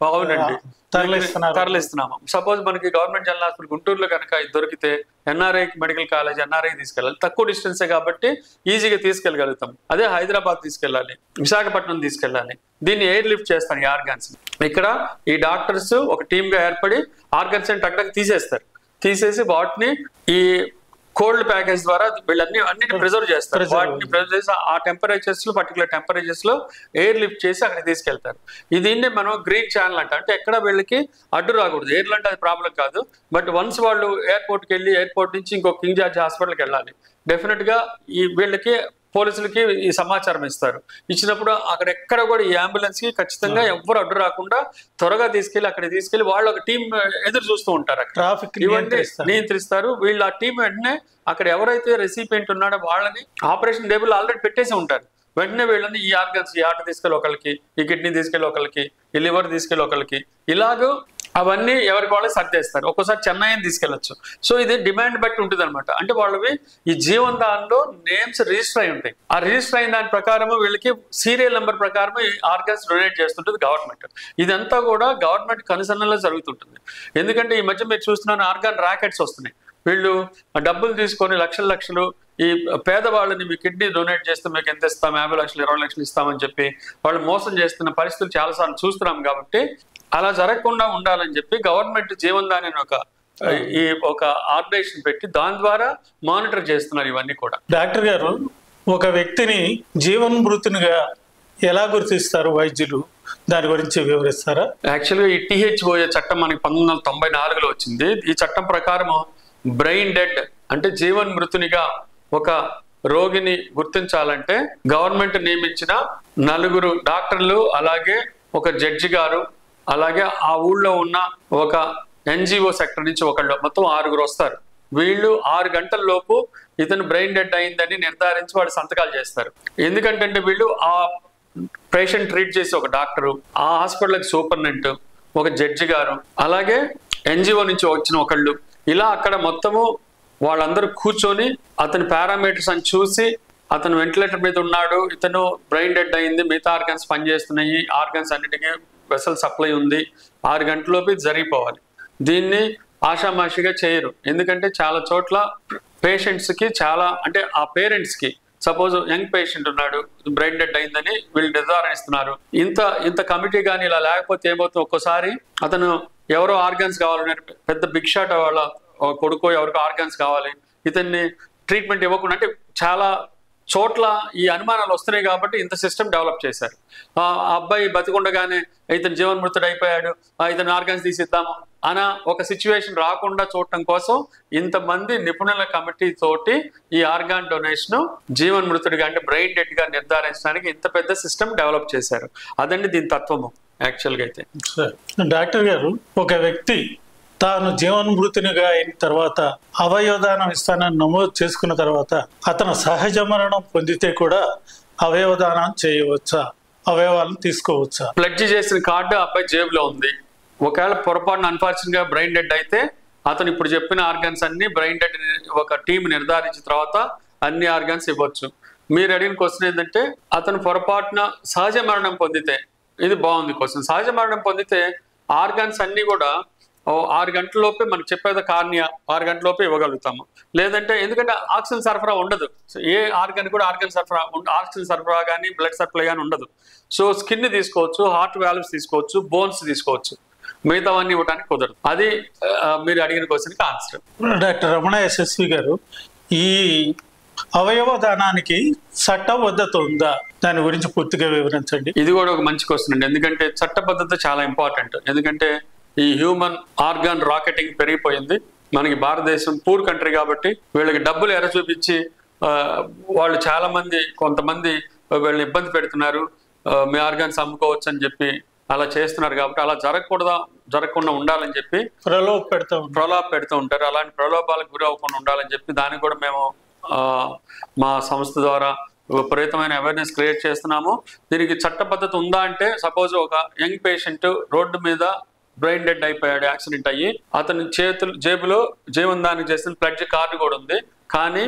అవునండి తరలిస్తున్నాము. సపోజ్ మనకి గవర్నమెంట్ జనరల్ హాస్పిటల్ గుంటూరులో కనుక ఇది దొరికితే ఎన్ఆర్ఐ మెడికల్ కాలేజ్, ఎన్ఆర్ఐ తీసుకెళ్ళాలి, తక్కువ డిస్టెన్సే కాబట్టి ఈజీగా తీసుకెళ్ళగలుగుతాం. అదే హైదరాబాద్ తీసుకెళ్ళాలి, విశాఖపట్నం తీసుకెళ్ళాలి, దీన్ని ఎయిర్ లిఫ్ట్ చేస్తాను ఈ ఆర్గాన్స్. ఇక్కడ ఈ డాక్టర్స్ ఒక టీమ్ గా ఏర్పడి ఆర్గాన్స్ టక్ తీసేస్తారు. తీసేసి వాటిని ఈ కోల్డ్ ప్యాకేజ్ ద్వారా అన్నిటిని ప్రిజర్వ్ చేస్తారు. వాటిని ప్రిజర్వ్ చేసి ఆ టెంపరేచర్స్ లో, పర్టికులర్ టెంపరేచర్స్ లో ఎయిర్ లిఫ్ట్ చేసి అక్కడ తీసుకెళ్తారు. దీన్నే మనం గ్రీన్ ఛానల్ అంటే ఎక్కడ వీళ్ళకి అడ్డు రాకూడదు. ఎయిర్లు అంటే అది ప్రాబ్లం కాదు, బట్ వన్స్ వాళ్ళు ఎయిర్పోర్ట్కి వెళ్ళి ఎయిర్పోర్ట్ నుంచి ఇంకో కింగ్ జార్జ్ హాస్పిటల్కి వెళ్ళాలి, డెఫినెట్ గా వీళ్ళకి పోలీసులకి ఈ సమాచారం ఇస్తారు. ఇచ్చినప్పుడు అక్కడ ఎక్కడ కూడా ఈ అంబులెన్స్ కి ఖచ్చితంగా ఎవ్వరు అడ్డు రాకుండా త్వరగా తీసుకెళ్లి వాళ్ళు ఒక టీం ఎదురు చూస్తూ ఉంటారు, ట్రాఫిక్ నియంత్రిస్తారు. వీళ్ళు ఆ టీం వెంటనే అక్కడ ఎవరైతే రెసిపియంట్ ఉన్నాడో వాళ్ళని ఆపరేషన్ టేబుల్ ఆల్రెడీ పెట్టేసి ఉంటారు. వెంటనే వీళ్ళని ఈ ఆర్గన్స్, ఈ హార్ట్ తీసుకెళ్ళి ఒకరికి, ఈ కిడ్నీ తీసుకెళ్ళి ఒకరికి, ఈ లివర్ తీసుకెళ్ళి ఒకరికి, ఇలాగూ అవన్నీ ఎవరికి వాళ్ళు సర్దేస్తారు. ఒక్కోసారి చెన్నై తీసుకెళ్లొచ్చు. సో ఇది డిమాండ్ బట్టి ఉంటుంది అనమాట. అంటే వాళ్ళవి ఈ జీవన్ దానిలో నేమ్స్ రిజిస్టర్ అయి ఉంటాయి. ఆ రిజిస్టర్ అయిన దాని ప్రకారము వీళ్ళకి సీరియల్ నెంబర్ ప్రకారం ఆర్గన్స్ డొనేట్ చేస్తుంటుంది గవర్నమెంట్. ఇదంతా కూడా గవర్నమెంట్ కనుసన్నలో జరుగుతుంటుంది. ఎందుకంటే ఈ మధ్య మీరు చూస్తున్నాను ఆర్గాన్ ర్యాకెట్స్ వస్తున్నాయి. వీళ్ళు డబ్బులు తీసుకొని లక్షలు ఈ పేదవాళ్ళని మీ కిడ్నీ డొనేట్ చేస్తే మీకు ఎంత ఇస్తాం, 50 లక్షలు 20 లక్షలు ఇస్తామని చెప్పి వాళ్ళు మోసం చేస్తున్న పరిస్థితులు చాలాసార్లు చూస్తున్నాం. కాబట్టి అలా జరగకుండా ఉండాలని చెప్పి గవర్నమెంట్ జీవన్దాన్ అని ఒక ఆర్గనైజేషన్ పెట్టి దాని ద్వారా మానిటర్ చేస్తున్నారు ఇవన్నీ కూడా. డాక్టర్ గారు, ఒక వ్యక్తిని జీవన్మృతునిగా ఎలా గుర్తిస్తారు వైద్యులు? దాని గురించి వివరిస్తారా? యాక్చువల్గా ఈ THOA చట్టం మనకి 1994లో వచ్చింది. ఈ చట్టం ప్రకారం బ్రెయిన్ డెడ్ అంటే జీవన్మృతునిగా ఒక రోగిని గుర్తించాలంటే గవర్నమెంట్ నియమించిన 4 డాక్టర్లు, అలాగే ఒక జడ్జి గారు, అలాగే ఆ ఊళ్ళో ఉన్న ఒక NGO సెక్టర్ నుంచి ఒకళ్ళు, మొత్తం 6 వస్తారు. వీళ్ళు 6 గంటల లోపు ఇతను బ్రెయిన్ డెడ్ అయిందని నిర్ధారించి వాళ్ళు సంతకాలు చేస్తారు. ఎందుకంటే వీళ్ళు ఆ పేషెంట్ ట్రీట్ చేసి ఒక డాక్టరు, ఆ హాస్పిటల్కి సూపరింటెండెంట్, ఒక జడ్జి గారు, అలాగే NGO నుంచి వచ్చిన ఒకళ్ళు, ఇలా అక్కడ మొత్తము వాళ్ళందరూ కూర్చొని అతని పారామీటర్స్ అని చూసి అతను వెంటిలేటర్ మీద ఉన్నాడు, ఇతను బ్రెయిన్ డెడ్ అయింది, మిగతా ఆర్గన్స్ పనిచేస్తున్నాయి, ఆర్గన్స్ అన్నిటికీ వెసల్ సప్లై ఉంది, 6 గంటలలోపు జరిగిపోవాలి. దీన్ని ఆషామాషిగా చేయరు. ఎందుకంటే చాలా చోట్ల పేషెంట్స్కి చాలా అంటే ఆ పేరెంట్స్కి సపోజ్ యంగ్ పేషెంట్ ఉన్నాడు, బ్రెయిన్ డెడ్ అయిందని వీళ్ళు నిర్ధారణిస్తున్నారు. ఇంత కమిటీ కానీ ఇలా లేకపోతే ఏమవుతుంది, ఒక్కోసారి అతను ఎవరో ఆర్గన్స్ కావాలన్నారు, పెద్ద బిగ్ షాట్ వాళ్ళ కొడుకో ఎవరికో ఆర్గన్స్ కావాలి, ఇతన్ని ట్రీట్మెంట్ ఇవ్వకుండా, అంటే చాలా చోట్ల ఈ అనుమానాలు వస్తున్నాయి. కాబట్టి ఇంత సిస్టమ్ డెవలప్ చేశారు. ఆ అబ్బాయి బతికుండగానే ఇతను జీవన్మృతుడు అయిపోయాడు, ఇతను ఆర్గన్స్ తీసిద్దాము అన్న ఒక సిచ్యువేషన్ రాకుండా చూడటం కోసం ఇంతమంది నిపుణుల కమిటీ తోటి ఈ ఆర్గాన్ డొనేషన్ జీవన్మృతుడిగా అంటే బ్రెయిన్ డెడ్ గా నిర్ధారించడానికి ఇంత పెద్ద సిస్టమ్ డెవలప్ చేశారు. అదండి దీని తత్వము యాక్చువల్గా అయితే. డాక్టర్ గారు, ఒక వ్యక్తి తాను జీవన్మృతునిగా అయిన తర్వాత అవయవదానం ఇస్తానని నమోదు చేసుకున్న తర్వాత అతను సహజ మరణం పొందితే కూడా అవయవదానం చేయవచ్చా, అవయవాలను తీసుకోవచ్చా? ప్లడ్జ్ చేసిన కార్డు అబ్బాయి జేబులో ఉంది. ఒకవేళ పొరపాటున అన్ఫార్చునేట్ గా బ్రెయిన్ డెడ్ అయితే అతను ఇప్పుడు చెప్పిన ఆర్గన్స్ అన్ని బ్రెయిన్ డెడ్ ఒక టీం నిర్ధారించిన తర్వాత అన్ని ఆర్గన్స్ ఇవ్వచ్చు. మీరు అడిగిన క్వశ్చన్ ఏంటంటే అతను పొరపాటున సహజ మరణం పొందితే, ఇది బాగుంది క్వశ్చన్. సహజ మరణం పొందితే ఆర్గన్స్ అన్ని కూడా 6 గంటలలోపే మనకు చెప్పేది కార్నియా 6 గంటలలోపే ఇవ్వగలుగుతాము. లేదంటే ఎందుకంటే ఆక్సిజన్ సరఫరా ఉండదు, ఏ ఆర్గన్ కూడా ఆక్సిజన్ సరఫరా కానీ బ్లడ్ సప్లై కానీ ఉండదు. సో స్కిన్ తీసుకోవచ్చు, హార్ట్ వాల్వ్స్ తీసుకోవచ్చు, బోన్స్ తీసుకోవచ్చు, మిగతావన్నీ ఇవ్వడానికి కుదరదు. అది మీరు అడిగిన క్వశ్చన్కి ఆన్సర్. డాక్టర్ రమణ SSV గారు, ఈ అవయవ దానానికి చట్టబద్ధత ఉందా? దాని గురించి పూర్తిగా వివరించండి. ఇది కూడా ఒక మంచి క్వశ్చన్ అండి. ఎందుకంటే చట్టబద్ధత చాలా ఇంపార్టెంట్. ఎందుకంటే ఈ హ్యూమన్ ఆర్గాన్ రాకెటింగ్ పెరిగిపోయింది. మనకి భారతదేశం పూర్ కంట్రీ కాబట్టి వీళ్ళకి డబ్బులు ఎర చూపించి వాళ్ళు చాలా మంది కొంతమంది వీళ్ళని ఇబ్బంది పెడుతున్నారు, మీ ఆర్గాన్స్ అమ్ముకోవచ్చు అని చెప్పి అలా చేస్తున్నారు. కాబట్టి అలా జరగకుండా ఉండాలని చెప్పి ప్రలోభ పెడుతూ ఉంటారు. అలాంటి ప్రలోభాలకు గురి అవ్వకుండా ఉండాలని చెప్పి దానికి కూడా మేము మా సంస్థ ద్వారా విపరీతమైన అవేర్నెస్ క్రియేట్ చేస్తున్నాము. దీనికి చట్టబద్ధత ఉందా అంటే, సపోజ్ ఒక యంగ్ పేషెంట్ రోడ్డు మీద బ్రెయిన్ డెడ్ అయిపోయాడు, యాక్సిడెంట్ అయ్యి, అతని జేబులో జీవన్దానం చేసిన ప్లడ్జ్ కార్డు కూడా ఉంది. కానీ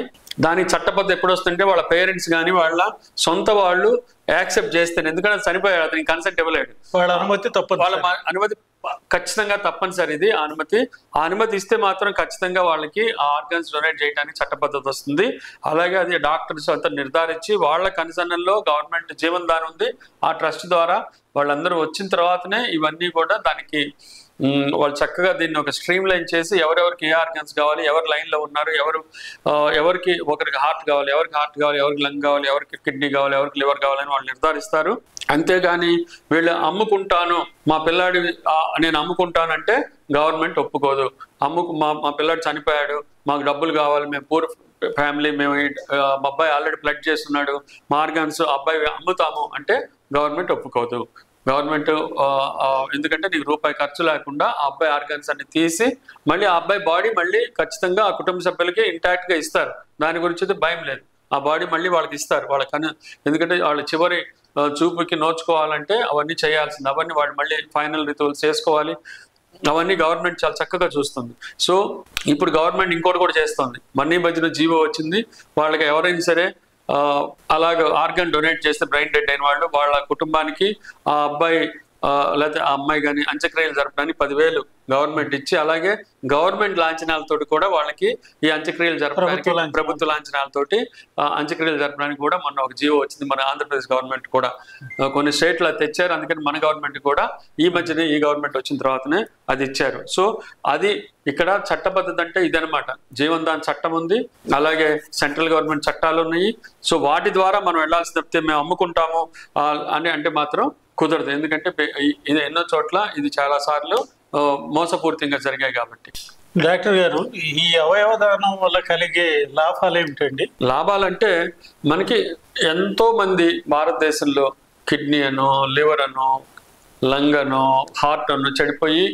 దానికి చట్టబద్ధ ఎప్పుడు వస్తుంటే వాళ్ళ పేరెంట్స్ కానీ వాళ్ళ సొంత వాళ్ళు యాక్సెప్ట్ చేస్తేనే. ఎందుకంటే చనిపోయాడు, అతనికి కన్సెంట్ ఇవ్వలేడు, వాళ్ళ అనుమతి ఖచ్చితంగా తప్పనిసరి. ఇది ఆ అనుమతి ఇస్తే మాత్రం ఖచ్చితంగా వాళ్ళకి ఆ ఆర్గన్స్ డొనేట్ చేయడానికి చట్టబద్ధత వస్తుంది. అలాగే అది డాక్టర్స్ అంతా నిర్ధారించి వాళ్ళ కన్సర్న్లో గవర్నమెంట్ జీవన్దానం ఉంది, ఆ ట్రస్ట్ ద్వారా వాళ్ళందరూ వచ్చిన తర్వాతనే ఇవన్నీ కూడా దానికి వాళ్ళు చక్కగా దీన్ని ఒక స్ట్రీమ్ లైన్ చేసి ఎవరెవరికి ఏ ఆర్గన్స్ కావాలి, ఎవరు లైన్లో ఉన్నారు, ఎవరికి ఒకరికి హార్ట్ కావాలి, ఎవరికి లంగ్ కావాలి, ఎవరికి కిడ్నీ కావాలి, ఎవరికి లివర్ కావాలని వాళ్ళు నిర్ధారిస్తారు. అంతేగాని వీళ్ళు అమ్ముకుంటాను, మా పిల్లాడి నేను అమ్ముకుంటానంటే గవర్నమెంట్ ఒప్పుకోదు. మా పిల్లాడు చనిపోయాడు, మాకు డబ్బులు కావాలి, మేము పూర్ ఫ్యామిలీ, మేము మా అబ్బాయి ఆల్రెడీ ప్లడ్ చేస్తున్నాడు, మా ఆర్గన్స్ అబ్బాయి అమ్ముతాము అంటే గవర్నమెంట్ ఒప్పుకోదు. గవర్నమెంట్ ఎందుకంటే నీకు రూపాయి ఖర్చు లేకుండా ఆ అబ్బాయి ఆర్గన్స్ అన్ని తీసి మళ్ళీ ఆ అబ్బాయి బాడీ మళ్ళీ ఖచ్చితంగా ఆ కుటుంబ సభ్యులకి ఇంటాక్ట్ గా ఇస్తారు. దాని గురించి అయితే భయం లేదు, ఆ బాడీ మళ్ళీ వాళ్ళకి ఇస్తారు. ఎందుకంటే వాళ్ళ చివరి చూపుకి నోచుకోవాలంటే అవన్నీ చేయాల్సింది, అవన్నీ వాళ్ళు మళ్ళీ ఫైనల్ రితువులు చేసుకోవాలి. అవన్నీ గవర్నమెంట్ చాలా చక్కగా చూస్తుంది. సో ఇప్పుడు గవర్నమెంట్ ఇంకోటి కూడా చేస్తుంది, మనీ మధ్యలో జీవో వచ్చింది. వాళ్ళకి ఎవరైనా సరే అలాగ ఆర్గన్ డొనేట్ చేస్తే బ్రెయిన్ డెడ్ అయిన వాళ్ళు వాళ్ళ కుటుంబానికి ఆ అబ్బాయి లేకపోతే ఆ అమ్మాయి కానీ అంత్యక్రియలు జరపడానికి 10,000 గవర్నమెంట్ ఇచ్చి, అలాగే గవర్నమెంట్ లాంఛనాలతోటి కూడా వాళ్ళకి ఈ అంత్యక్రియలు జరపడానికి, ప్రభుత్వ లాంఛనాలతోటి అంత్యక్రియలు జరపడానికి కూడా మొన్న ఒక జీవో వచ్చింది. మన ఆంధ్రప్రదేశ్ గవర్నమెంట్ కూడా కొన్ని స్టేట్లు అది తెచ్చారు. అందుకని మన గవర్నమెంట్ కూడా ఈ మధ్యనే ఈ గవర్నమెంట్ వచ్చిన తర్వాతనే అది ఇచ్చారు. సో అది ఇక్కడ చట్టబద్ధత అంటే ఇదనమాట. జీవన్ దాన్ చట్టం ఉంది, అలాగే సెంట్రల్ గవర్నమెంట్ చట్టాలు ఉన్నాయి. సో వాటి ద్వారా మనం వెళ్ళాల్సి తప్పితే మేము అమ్ముకుంటాము అని అంటే మాత్రం కుదరదు. ఎందుకంటే ఇది ఎన్నో చోట్ల ఇది చాలా సార్లు మోసపూరితంగా జరిగాయి కాబట్టి. డాక్టర్ గారు, ఈ అవయవదానం వల్ల కలిగే లాభాలు ఏమిటండి? లాభాలంటే మనకి ఎంతో మంది భారతదేశంలో కిడ్నీ అనో, లివర్ అనో, లంగ్ అనో, హార్ట్ అనో చెడిపోయి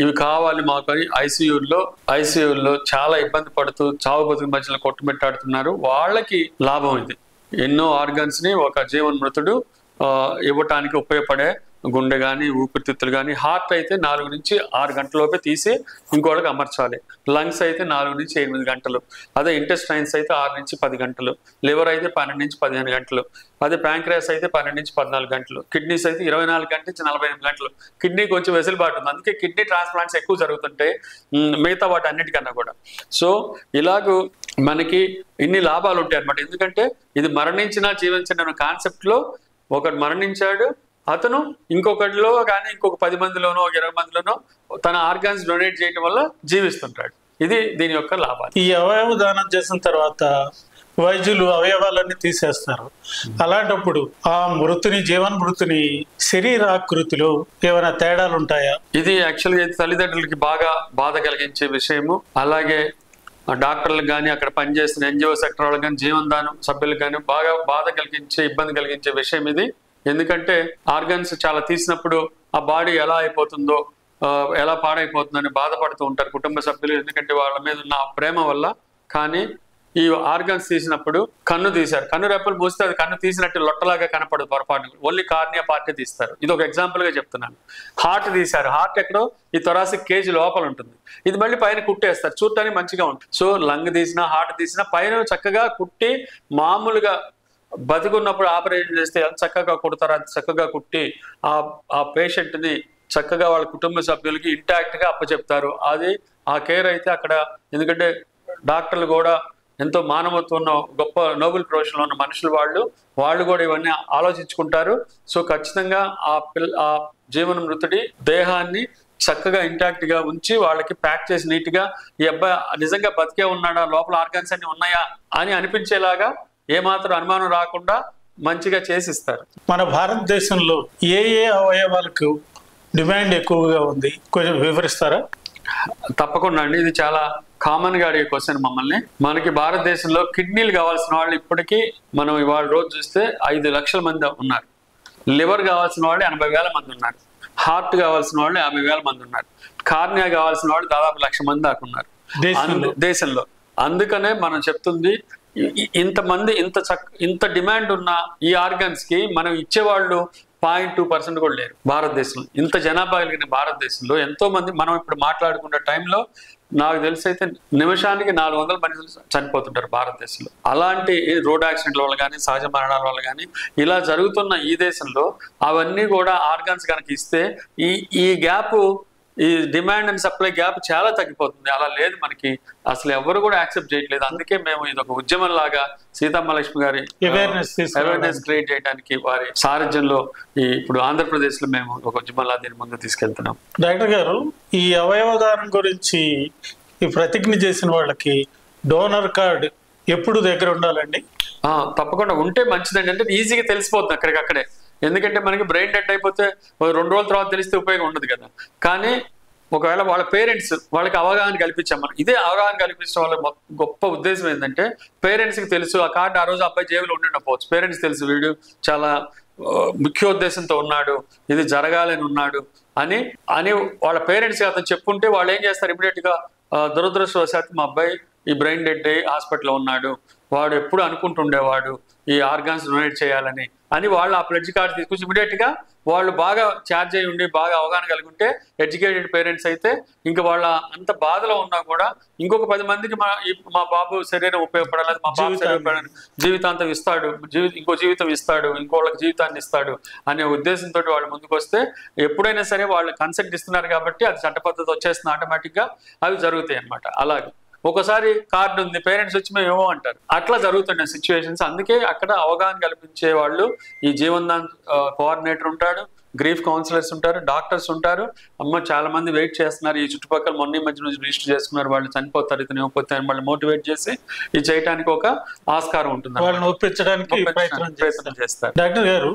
ఇవి కావాలి మాకు అని ఐసీయూల్లో చాలా ఇబ్బంది పడుతూ చావు బతుకు మధ్యలో కొట్టుమిట్టాడుతున్నారు. వాళ్ళకి లాభం ఇది. ఎన్నో ఆర్గన్స్ ని ఒక జీవన్మృతుడు ఇవ్వటానికి ఉపయోగపడే గుండె కానీ, ఊపిరితిత్తులు కానీ, హార్ట్ అయితే 4 నుంచి 6 గంటలలోపే తీసి ఇంకోళ్ళకి అమర్చాలి. లంగ్స్ అయితే 4 నుంచి 8 గంటలు, అదే ఇంటెస్టైన్స్ అయితే 6 నుంచి 10 గంటలు, లివర్ అయితే 12 నుంచి 15 గంటలు, అదే ప్యాంక్రియాస్ అయితే 12 నుంచి 14 గంటలు, కిడ్నీస్ అయితే 24 గంటల నుంచి 48 గంటలు. కిడ్నీ కొంచెం వెసులుబాటు ఉంది, అందుకే కిడ్నీ ట్రాన్స్ప్లాంట్స్ ఎక్కువ జరుగుతుంటాయి మిగతా వాటి అన్నిటికన్నా కూడా. సో ఇలాగూ మనకి ఇన్ని లాభాలు ఉంటాయి అన్నమాట. ఎందుకంటే ఇది మరణించినా జీవించిన కాన్సెప్ట్ లో ఒకడు మరణించాడు, అతను ఇంకొకటిలో కానీ ఇంకొక 10 మందిలోనో 20 మందిలోనో తన ఆర్గాన్స్ డొనేట్ చేయడం వల్ల జీవిస్తుంటాడు. ఇది దీని యొక్క లాభాలు. ఈ అవయవ దానం చేసిన తర్వాత వైద్యులు అవయవాలన్నీ తీసేస్తారు. అలాంటప్పుడు ఆ జీవన్మృతుని శరీరాకృతిలో ఏమైనా తేడాలు ఉంటాయా? ఇది యాక్చువల్గా తల్లిదండ్రులకి బాగా బాధ కలిగించే విషయము. అలాగే డాక్టర్లకు కానీ, అక్కడ పనిచేస్తున్న ఎన్జిఓ సెక్టర్ వాళ్ళకి కానీ, జీవనదానం సభ్యులకు కానీ బాగా బాధ కలిగించే, ఇబ్బంది కలిగించే విషయం ఇది. ఎందుకంటే ఆర్గన్స్ చాలా తీసినప్పుడు ఆ బాడీ ఎలా అయిపోతుందో, ఎలా పాడైపోతుందని బాధపడుతూ ఉంటారు కుటుంబ సభ్యులు. ఎందుకంటే వాళ్ళ మీద ఉన్న ప్రేమ వల్ల. కానీ ఈ ఆర్గన్స్ తీసినప్పుడు కన్ను తీశారు, కన్ను రెప్పలు మూస్తే అది కన్ను తీసినట్టు లొట్టలాగా కనపడదు పొరపాటు, ఓన్లీ కార్నియా పార్టీ తీస్తారు. ఇది ఒక ఎగ్జాంపుల్ గా చెప్తున్నాను. హార్ట్ తీశారు, హార్ట్ ఎక్కడో ఈ థొరాసిక్ కేజ్ లోపల ఉంటుంది, ఇది మళ్ళీ పైన కుట్టేస్తారు, చూడటానికి మంచిగా ఉంటుంది. సో లంగ్ తీసినా హార్ట్ తీసినా పైన చక్కగా కుట్టి, మామూలుగా బతికున్నప్పుడు ఆపరేషన్ చేస్తే ఎంత చక్కగా కుడతారో అంత చక్కగా కుట్టి ఆ పేషెంట్ ని చక్కగా వాళ్ళ కుటుంబ సభ్యులకి ఇంటాక్ట్ గా అప్పచెప్తారు. అది ఆ కేర్ అయితే అక్కడ, ఎందుకంటే డాక్టర్లు కూడా ఎంతో మానవత్వం ఉన్న గొప్ప నోబెల్ ప్రొఫెషన్లో ఉన్న మనుషులు వాళ్ళు కూడా ఇవన్నీ ఆలోచించుకుంటారు. సో ఖచ్చితంగా ఆ జీవన్మృతుడి దేహాన్ని చక్కగా ఇంటాక్ట్ గా ఉంచి వాళ్ళకి ప్యాక్ చేసి నీట్ గా, ఈ అబ్బాయి నిజంగా బతికే ఉన్నాడా, లోపల ఆర్గాన్స్ అన్ని ఉన్నాయా అని అనిపించేలాగా ఏమాత్రం అనుమానం రాకుండా మంచిగా చేసిస్తారు. మన భారతదేశంలో ఏ అవయవాలకు డిమాండ్ ఎక్కువగా ఉంది, కొంచెం వివరిస్తారా? తప్పకుండా అండి, ఇది చాలా కామన్ గా అడిగే క్వశ్చన్ మమ్మల్ని. మనకి భారతదేశంలో కిడ్నీలు కావాల్సిన వాళ్ళు ఇప్పటికీ మనం ఇవాళ రోజు చూస్తే 5 లక్షల మంది ఉన్నారు. లివర్ కావాల్సిన వాళ్ళు 80,000 మంది ఉన్నారు. హార్ట్ కావాల్సిన వాళ్ళు 50,000 మంది ఉన్నారు. కార్నియా కావాల్సిన వాళ్ళు దాదాపు 1,00,000 మంది దాకా ఉన్నారు దేశంలో. అందుకనే మనం చెప్తుంది, ఇంతమంది ఇంత డిమాండ్ ఉన్న ఈ ఆర్గన్స్ కి మనం ఇచ్చేవాళ్ళు 0.2% కూడా లేరు భారతదేశంలో. ఇంత జనాభా కలిగిన భారతదేశంలో ఎంతో మంది, మనం ఇప్పుడు మాట్లాడుకున్న టైంలో నాకు తెలిసి అయితే నిమిషానికి 400 మనుషులు చనిపోతుంటారు భారతదేశంలో. అలాంటి రోడ్ యాక్సిడెంట్ల వల్ల కానీ, సహజ మరణాల వల్ల కానీ ఇలా జరుగుతున్న ఈ దేశంలో అవన్నీ కూడా ఆర్గాన్స్ కనుక ఇస్తే ఈ గ్యాప్, ఈ డిమాండ్ అండ్ సప్లై గ్యాప్ చాలా తగ్గిపోతుంది. అలా లేదు, మనకి అసలు ఎవరు కూడా యాక్సెప్ట్ చేయట్లేదు. అందుకే మేము ఇది ఒక ఉద్యమం లాగా సీతమ్మ లక్ష్మి గారి అవేర్నెస్ క్రియేట్ చేయడానికి వారి సారథ్యంలో ఇప్పుడు ఆంధ్రప్రదేశ్ లో మేము ఒక ఉద్యమంలా దీని ముందు తీసుకెళ్తున్నాం. డాక్టర్ గారు, ఈ అవయవదానం గురించి ఈ ప్రతిజ్ఞ చేసిన వాళ్ళకి డోనర్ కార్డ్ ఎప్పుడు దగ్గర ఉండాలండి? తప్పకుండా ఉంటే మంచిదండి. అంటే ఈజీగా తెలిసిపోతుంది అక్కడికక్కడే. ఎందుకంటే మనకి బ్రెయిన్ డెడ్ అయిపోతే 2 రోజుల తర్వాత తెలిస్తే ఉపయోగం ఉండదు కదా. కానీ ఒకవేళ వాళ్ళ పేరెంట్స్ వాళ్ళకి అవగాహన కల్పించాం మనం. ఇదే అవగాహన కల్పించడం వల్ల గొప్ప ఉద్దేశం ఏంటంటే, పేరెంట్స్కి తెలుసు ఆ కార్డు ఆ రోజు అబ్బాయి జేబులో ఉండకపోవచ్చు, పేరెంట్స్ తెలుసు వీడు చాలా ముఖ్యోద్దేశంతో ఉన్నాడు, ఇది జరగాలని ఉన్నాడు అని వాళ్ళ పేరెంట్స్కి అతను చెప్పుంటే వాళ్ళు ఏం చేస్తారు, ఇమీడియట్ గా దురదృష్టవశాత్తు మా అబ్బాయి ఈ బ్రెయిన్ డెడ్ హాస్పిటల్లో ఉన్నాడు, వాడు ఎప్పుడు అనుకుంటుండేవాడు ఈ ఆర్గాన్స్ డొనేట్ చేయాలని అని వాళ్ళు ఆ ప్లెడ్జ్ కార్డు తీసుకొచ్చి ఇమీడియట్గా వాళ్ళు బాగా ఛార్జ్ అయి ఉండి బాగా అవగాహన కలిగి ఉంటే, ఎడ్యుకేటెడ్ పేరెంట్స్ అయితే ఇంకా వాళ్ళ అంత బాధలో ఉన్నా కూడా ఇంకొక 10 మందికి మా బాబు శరీరం ఉపయోగపడాలి, మా బాబు శరీరం జీవితాంతం ఇస్తాడు, ఇంకో జీవితం ఇస్తాడు, ఇంకోళ్ళకి జీవితాన్ని ఇస్తాడు అనే ఉద్దేశంతో వాళ్ళు ముందుకు వస్తే ఎప్పుడైనా సరే వాళ్ళు కన్సెంట్ ఇస్తున్నారు కాబట్టి అది చట్ట పద్ధతి వచ్చేస్తుంది, ఆటోమేటిక్గా అవి జరుగుతాయి అన్నమాట. అలాగే ఒకసారి కార్డు ఉంది, పేరెంట్స్ వచ్చి మేము ఏమో అంటారు, అట్లా జరుగుతున్న సిచ్యువేషన్స్. అందుకే అక్కడ అవగాహన కల్పించే వాళ్ళు ఈ జీవన్దాన్ కోఆర్డినేటర్ ఉంటాడు, గ్రీఫ్ కౌన్సిలర్స్ ఉంటారు, డాక్టర్స్ ఉంటారు. చాలా మంది వెయిట్ చేస్తున్నారు, ఈ చుట్టుపక్కల మొన్న మధ్య నుంచి రిజిస్టర్ చేసుకున్నారు, వాళ్ళు చనిపోతారు, ఇతను ఇవ్వకపోతే వాళ్ళు మోటివేట్ చేసి ఇది చేయడానికి ఒక ఆస్కారం ఉంటుంది, వాళ్ళని ఒప్పించడానికి ప్రయత్నం చేస్తారు. డాక్టర్ గారు,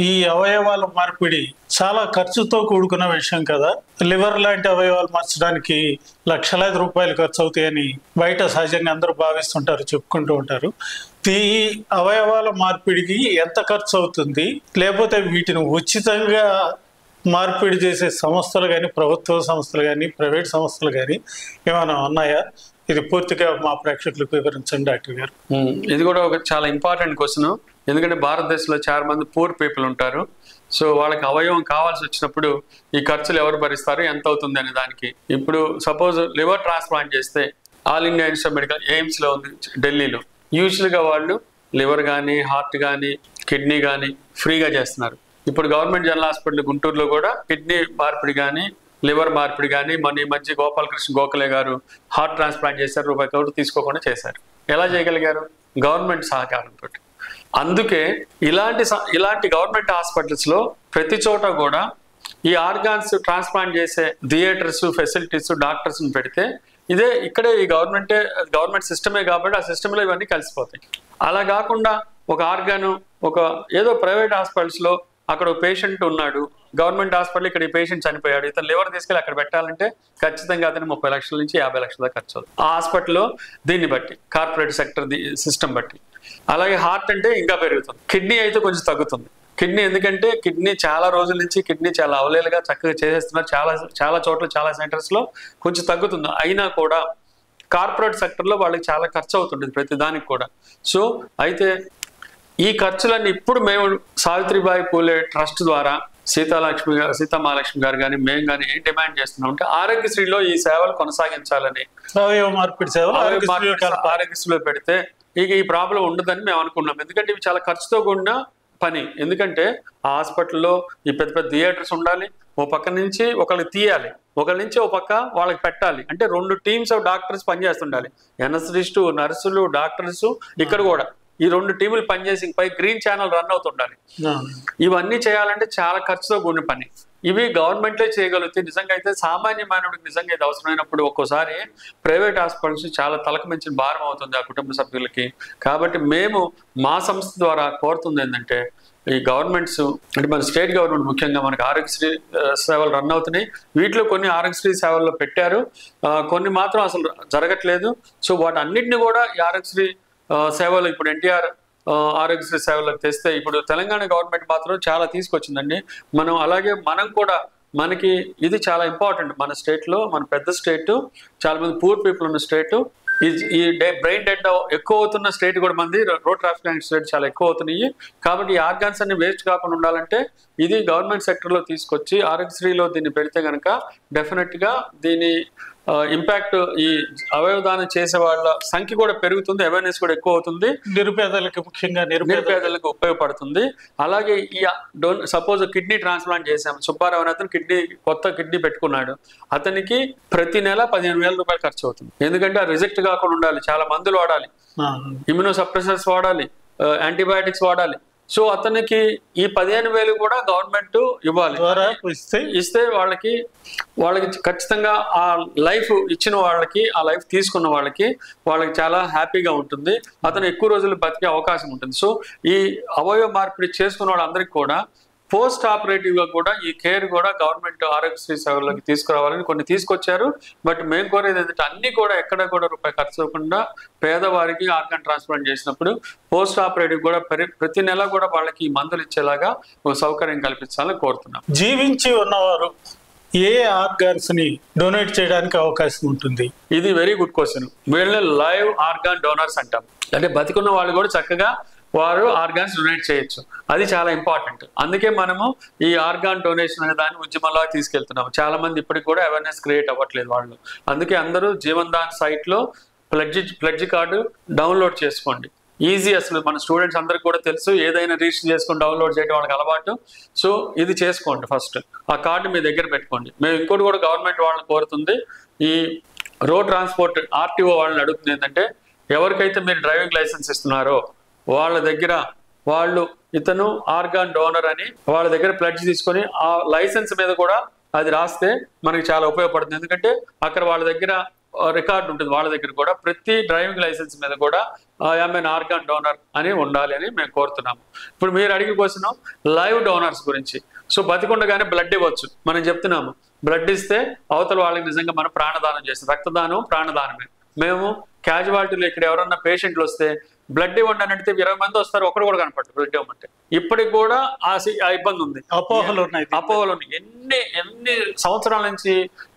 ఈ అవయవాల మార్పిడి చాలా ఖర్చుతో కూడుకున్న విషయం కదా. లివర్ లాంటి అవయవాలు మార్చడానికి లక్షలాది రూపాయలు ఖర్చు అవుతాయని బయట సహజంగా అందరూ భావిస్తుంటారు, చెప్పుకుంటూ ఉంటారు. ఈ అవయవాల మార్పిడికి ఎంత ఖర్చు అవుతుంది, లేకపోతే వీటిని ఉచితంగా మార్పిడి చేసే సంస్థలు కానీ, ప్రభుత్వ సంస్థలు కానీ, ప్రైవేట్ సంస్థలు కానీ ఏమైనా ఉన్నాయా? ఇది పూర్తిగా మా ప్రేక్షకులకు వివరించండి డాక్టర్ గారు. ఇది కూడా ఒక చాలా ఇంపార్టెంట్ క్వశ్చన్. ఎందుకంటే భారతదేశంలో చాలా మంది పూర్ పీపుల్ ఉంటారు. సో వాళ్ళకి అవయవం కావాల్సి వచ్చినప్పుడు ఈ ఖర్చులు ఎవరు భరిస్తారు, ఎంత అవుతుంది అనే దానికి. ఇప్పుడు సపోజ్ లివర్ ట్రాన్స్ప్లాంట్ చేస్తే all India institute of medical ఎయిమ్స్లో ఉంది ఢిల్లీలో. యూజువల్గా వాళ్ళు లివర్ కానీ, హార్ట్ కానీ, కిడ్నీ కానీ ఫ్రీగా చేస్తున్నారు. ఇప్పుడు గవర్నమెంట్ జనరల్ హాస్పిటల్ గుంటూరులో కూడా కిడ్నీ మార్పిడి కానీ, లివర్ మార్పిడి కానీ, మన ఈ మధ్య గోపాలకృష్ణ గోఖలే గారు హార్ట్ ట్రాన్స్ప్లాంట్ చేశారు, ₹1 తీసుకోకుండా చేశారు. ఎలా చేయగలిగారు? గవర్నమెంట్ సహకారంతో. అందుకే ఇలాంటి గవర్నమెంట్ హాస్పిటల్స్ లో ప్రతి చోట కూడా ఈ ఆర్గాన్స్ ట్రాన్స్ప్లాంట్ చేసే థియేటర్స్, ఫెసిలిటీస్, డాక్టర్స్ పెడితే ఇదే ఇక్కడే ఈ గవర్నమెంట్ సిస్టమే కాబట్టి ఆ సిస్టంలో ఇవన్నీ కలిసిపోతాయి. అలా కాకుండా ఒక ఆర్గాను ఏదో ప్రైవేట్ హాస్పిటల్స్ లో అక్కడ పేషెంట్ ఉన్నాడు, గవర్నమెంట్ హాస్పిటల్ ఇక్కడ ఈ పేషెంట్ చనిపోయాడు, ఇతను లివర్ తీసుకెళ్ళి అక్కడ పెట్టాలంటే ఖచ్చితంగా అతను 30 లక్షల నుంచి 50 లక్షల దాకా ఖర్చు అవుతుంది ఆ హాస్పిటల్లో. దీన్ని బట్టి కార్పొరేట్ సెక్టర్ సిస్టమ్ బట్టి. అలాగే హార్ట్ అంటే ఇంకా పెరుగుతుంది. కిడ్నీ అయితే కొంచెం తగ్గుతుంది. కిడ్నీ ఎందుకంటే కిడ్నీ చాలా రోజుల నుంచి చాలా అవలేలుగా చక్కగా చేసేస్తున్నారు, చాలా చోట్ల చాలా సెంటర్స్ లో కొంచెం తగ్గుతుంది. అయినా కూడా కార్పొరేట్ సెక్టర్ లో వాళ్ళకి చాలా ఖర్చు అవుతుంటుంది ప్రతి దానికి కూడా. సో అయితే ఈ ఖర్చులన్నీ ఇప్పుడు మేము సావిత్రిబాయి పూలే ట్రస్ట్ ద్వారా సీతామహాలక్ష్మి గారు కానీ మేము కానీ ఏం డిమాండ్ చేస్తున్నాం అంటే ఆరోగ్యశ్రీలో ఈ సేవలు కొనసాగించాలని. ఆరోగ్యశ్రీలో పెడితే ఈ ప్రాబ్లం ఉండదని మేము అనుకున్నాం. ఎందుకంటే ఇవి చాలా ఖర్చుతో కూడిన పని. ఎందుకంటే ఆ హాస్పిటల్లో ఈ పెద్ద పెద్ద థియేటర్స్ ఉండాలి, ఓ పక్క నుంచి ఒకళ్ళకి తీయాలి, ఒకళ్ళ నుంచి ఓ పక్క వాళ్ళకి పెట్టాలి. అంటే 2 టీమ్స్ ఆఫ్ డాక్టర్స్ పనిచేస్తుండాలి, ఎనస్థిస్టు, నర్సులు, డాక్టర్స్. ఇక్కడ కూడా ఈ 2 టీములు పనిచేసి పై గ్రీన్ ఛానల్ రన్ అవుతుండాలి. ఇవన్నీ చేయాలంటే చాలా ఖర్చుతో కూడిన పని. ఇవి గవర్నమెంటే చేయగలిగితే నిజంగా అయితే సామాన్య మానవుడికి నిజంగా ఇది అవసరమైనప్పుడు ఒక్కోసారి ప్రైవేట్ హాస్పిటల్స్ చాలా తలకు మించిన భారం అవుతుంది ఆ కుటుంబ సభ్యులకి. కాబట్టి మేము మా సంస్థ ద్వారా కోరుతుంది ఏంటంటే ఈ గవర్నమెంట్స్ అంటే మన స్టేట్ గవర్నమెంట్ ముఖ్యంగా మనకు ఆరోగ్యశ్రీ సేవలు రన్ అవుతున్నాయి. వీటిలో కొన్ని ఆరోగ్యశ్రీ సేవల్లో పెట్టారు, కొన్ని మాత్రం అసలు జరగట్లేదు. సో వాటి అన్నింటినీ కూడా ఈ ఆరోగ్యశ్రీ సేవలు ఇప్పుడు ఎన్టీఆర్ ఆరోగ్యశ్రీ సేవలకు తెస్తే ఇప్పుడు తెలంగాణ గవర్నమెంట్ మాత్రం చాలా తీసుకొచ్చిందండి. మనం కూడా మనకి ఇది చాలా ఇంపార్టెంట్. మన స్టేట్లో, మన పెద్ద స్టేట్, చాలా మంది పూర్ పీపుల్ ఉన్న స్టేట్, ఈ బ్రెయిన్ డెడ్ ఎక్కువ అవుతున్న స్టేట్ కూడా మంది, రోడ్ ట్రాఫిక్ యాక్సిడెంట్ చాలా ఎక్కువ అవుతున్నాయి. కాబట్టి ఈ ఆర్గాన్స్ అన్ని వేస్ట్ కాకుండా ఉండాలంటే ఇది గవర్నమెంట్ సెక్టర్లో తీసుకొచ్చి ఆరోగ్యశ్రీలో దీన్ని పెడితే కనుక డెఫినెట్గా దీని ఇంపాక్ట్ ఈ అవయవదానం చేసే వాళ్ళ సంఖ్య కూడా పెరుగుతుంది, అవేర్నెస్ కూడా ఎక్కువ అవుతుంది, నిరుపేదలకు ముఖ్యంగా నిరుపేదలకు ఉపయోగపడుతుంది. అలాగే ఈ సపోజ్ కిడ్నీ ట్రాన్స్ప్లాంట్ చేసాం, సుబ్బారావు అని అతను కొత్త కిడ్నీ పెట్టుకున్నాడు, అతనికి ప్రతి నెల 15,000 రూపాయలు ఖర్చు అవుతుంది. ఎందుకంటే ఆ రిజెక్ట్ కాకుండా ఉండాలి, చాలా మందులు వాడాలి, ఇమ్యూనో సప్రెసర్స్ వాడాలి, యాంటీబయాటిక్స్ వాడాలి. సో అతనికి ఈ 15,000 కూడా గవర్నమెంట్ ఇవ్వాలి. ఇస్తే వాళ్ళకి ఖచ్చితంగా ఆ లైఫ్ ఇచ్చిన వాళ్ళకి, ఆ లైఫ్ తీసుకున్న వాళ్ళకి చాలా హ్యాపీగా ఉంటుంది, అతను ఎక్కువ రోజులు బతికే అవకాశం ఉంటుంది. సో ఈ అవయవ మార్పిడి చేసుకున్న వాళ్ళందరికీ కూడా పోస్ట్ ఆపరేటివ్ గా కూడా ఈ కేర్ కూడా గవర్నమెంట్ ఆరోగ్యశ్రీ సేవల్లోకి తీసుకురావాలని కొన్ని తీసుకొచ్చారు. బట్ మేము కోరేది ఏంటంటే అన్ని కూడా ఎక్కడ కూడా రూపాయి ఖర్చు అవ్వకుండా పేదవారికి ఆర్గాన్ ట్రాన్స్ప్లాంట్ చేసినప్పుడు పోస్ట్ ఆపరేటివ్ కూడా ప్రతి నెల కూడా వాళ్ళకి మందులు ఇచ్చేలాగా ఒక సౌకర్యం కల్పించాలని కోరుతున్నాం. జీవించి ఉన్నవారు ఏ ఆర్గాన్స్ ని డొనేట్ చేయడానికి అవకాశం ఉంటుంది? ఇది వెరీ గుడ్ క్వశ్చన్. వీళ్ళని లైవ్ ఆర్గాన్ డోనర్స్ అంటాం. అంటే బతికున్న వాళ్ళు కూడా చక్కగా వారు ఆర్గాన్స్ డొనేట్ చేయొచ్చు. అది చాలా ఇంపార్టెంట్. అందుకే మనము ఈ ఆర్గాన్ డొనేషన్ అనే దాన్ని ఉద్యమంలో తీసుకెళ్తున్నాము. చాలా మంది ఇప్పటికి కూడా అవేర్నెస్ క్రియేట్ అవ్వట్లేదు వాళ్ళు. అందుకే అందరూ జీవన్ దాన్ సైట్ లో ప్లెడ్జ్ కార్డు డౌన్లోడ్ చేసుకోండి. ఈజీ. అసలు మన స్టూడెంట్స్ అందరికి కూడా తెలుసు, ఏదైనా రిజిస్టర్ చేసుకొని డౌన్లోడ్ చేయడం వాళ్ళకి అలవాటు. సో ఇది చేసుకోండి. ఫస్ట్ ఆ కార్డు మీ దగ్గర పెట్టుకోండి. మేము ఇంకోటి కూడా గవర్నమెంట్ వాళ్ళని కోరుతుంది, ఈ రోడ్ ట్రాన్స్పోర్ట్ ఆర్టీఓ వాళ్ళని అడుగుతుంది ఏంటంటే, ఎవరికైతే మీరు డ్రైవింగ్ లైసెన్స్ ఇస్తున్నారో వాళ్ళ దగ్గర వాళ్ళు ఇతను ఆర్గాన్ డోనర్ అని వాళ్ళ దగ్గర ప్లెడ్జ్ తీసుకొని ఆ లైసెన్స్ మీద కూడా అది రాస్తే మనకి చాలా ఉపయోగపడుతుంది. ఎందుకంటే అక్కడ వాళ్ళ దగ్గర రికార్డు ఉంటుంది. వాళ్ళ దగ్గర కూడా ప్రతి డ్రైవింగ్ లైసెన్స్ మీద కూడా ఐఎమ్ ఆర్గాన్ డోనర్ అని ఉండాలి అని మేము కోరుతున్నాము. ఇప్పుడు మీరు అడిగి క్వశ్చన్ లైవ్ డోనర్స్ గురించి. సో బతికుండగానే బ్లడ్ ఇవ్వచ్చు. మనం చెప్తున్నాము, బ్లడ్ ఇస్తే అవతల వాళ్ళకి నిజంగా మనం ప్రాణదానం చేస్తాం. రక్తదానం ప్రాణదానమే. మేము క్యాజువాలిటీలో ఇక్కడ ఎవరన్నా పేషెంట్లు వస్తే బ్లడ్ ఇవ్వండి అని అడిగితే 20 మంది వస్తారు, ఒకరు కూడా కనపడదు బ్లడ్ ఇవ్వమంటే. ఇప్పటికి కూడా ఆ ఇబ్బంది ఉంది, అపోహలు ఉన్నాయి. ఎన్ని సంవత్సరాల నుంచి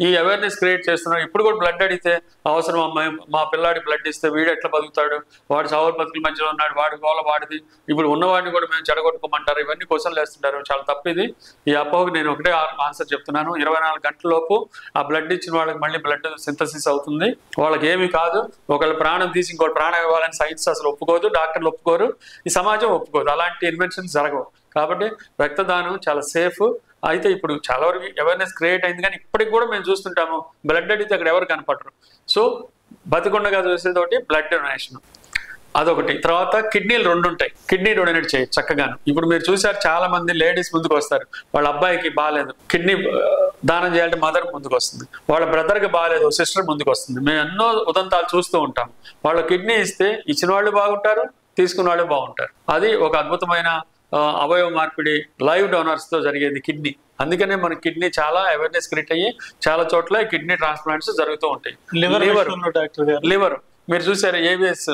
ఈ అవేర్నెస్ క్రియేట్ చేస్తున్నారు. ఇప్పుడు కూడా బ్లడ్ అడిగితే అవసరం అమ్మాయి, మా పిల్లాడి బ్లడ్ ఇస్తే వీడు ఎట్లా బతుకుతాడు, వాడు చావుల బతుకుల మధ్యలో ఉన్నాడు, వాడి గోల వాడిది, ఇప్పుడు ఉన్నవాడిని కూడా మేము చెడగొట్టుకోమంటారు. ఇవన్నీ క్వశ్చన్లు వేస్తుంటారు. చాలా తప్పిది. ఈ అపోహకు నేను ఒకటే ఆన్సర్ చెప్తున్నాను. 24 గంటల లోపు ఆ బ్లడ్ ఇచ్చిన వాళ్ళకి మళ్ళీ బ్లడ్ సింథసిస్ అవుతుంది. వాళ్ళకి ఏమీ కాదు. ఒకళ్ళు ప్రాణం తీసి ఇంకోటి ప్రాణం ఇవ్వాలని సైన్స్ అసలు ఒప్పుకోదు, డాక్టర్లు ఒప్పుకోరు, ఈ సమాజం ఒప్పుకోదు. అలాంటి ఇన్వెన్షన్స్ జరగవు. కాబట్టి రక్తదానం చాలా సేఫ్. అయితే ఇప్పుడు చాలా వరకు అవేర్నెస్ క్రియేట్ అయింది, కానీ ఇప్పటికి కూడా మేము చూస్తుంటాము బ్లడ్ అడిగితే అక్కడ ఎవరు కనపడరు. సో బతికుండగా చూసేది బ్లడ్ డొనేషన్, అదొకటి. తర్వాత కిడ్నీలు 2 ఉంటాయి. కిడ్నీ డొనేట్ చేయొచ్చు చక్కగాను. ఇప్పుడు మీరు చూసారు చాలా మంది లేడీస్ ముందుకు వస్తారు, వాళ్ళ అబ్బాయికి బాగాలేదు కిడ్నీ దానం చేయాలంటే మదర్ ముందుకు వస్తుంది, వాళ్ళ బ్రదర్కి బాగాలేదు సిస్టర్ ముందుకు వస్తుంది. మేము ఎన్నో ఉదంతాలు చూస్తూ ఉంటాం. వాళ్ళ కిడ్నీ ఇస్తే ఇచ్చిన వాళ్ళు బాగుంటారు, తీసుకున్న వాళ్ళు బాగుంటారు. అది ఒక అద్భుతమైన అవయవ మార్పిడి లైవ్ డోనర్స్ తో జరిగేది కిడ్నీ. అందుకనే మన కిడ్నీ చాలా అవేర్నెస్ క్రియేట్ అయ్యి చాలా చోట్ల కిడ్నీ ట్రాన్స్ప్లాంట్స్ జరుగుతూ ఉంటాయి. లివర్ మీరు చూసారు, ఏవిఎస్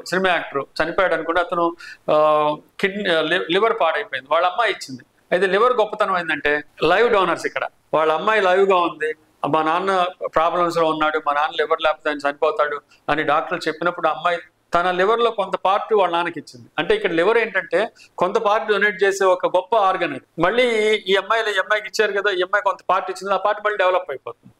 సినిమా యాక్టర్ చనిపోయాడు అనుకుంటే, అతను కిడ్నీ లివర్ పాడైపోయింది, వాళ్ళ అమ్మాయి ఇచ్చింది. అయితే లివర్ గొప్పతనం ఏంటంటే లైవ్ డోనర్స్. ఇక్కడ వాళ్ళ అమ్మాయి లైవ్ గా ఉంది, మా నాన్న ప్రాబ్లమ్స్ లో ఉన్నాడు, మా నాన్న లివర్ లేకపోతే ఆయన చనిపోతాడు అని డాక్టర్లు చెప్పినప్పుడు అమ్మాయి తన లివర్ లో కొంత పార్ట్ వాళ్ళ నాన్నకి ఇచ్చింది. అంటే ఇక్కడ లివర్ ఏంటంటే కొంత పార్ట్ డొనేట్ చేసే ఒక గొప్ప ఆర్గన్. మళ్ళీ ఈ అమ్మాయికి ఇచ్చారు కదా, ఈ అమ్మాయి కొంత పార్ట్ ఇచ్చింది, ఆ పార్ట్ మళ్ళీ డెవలప్ అయిపోతుంది.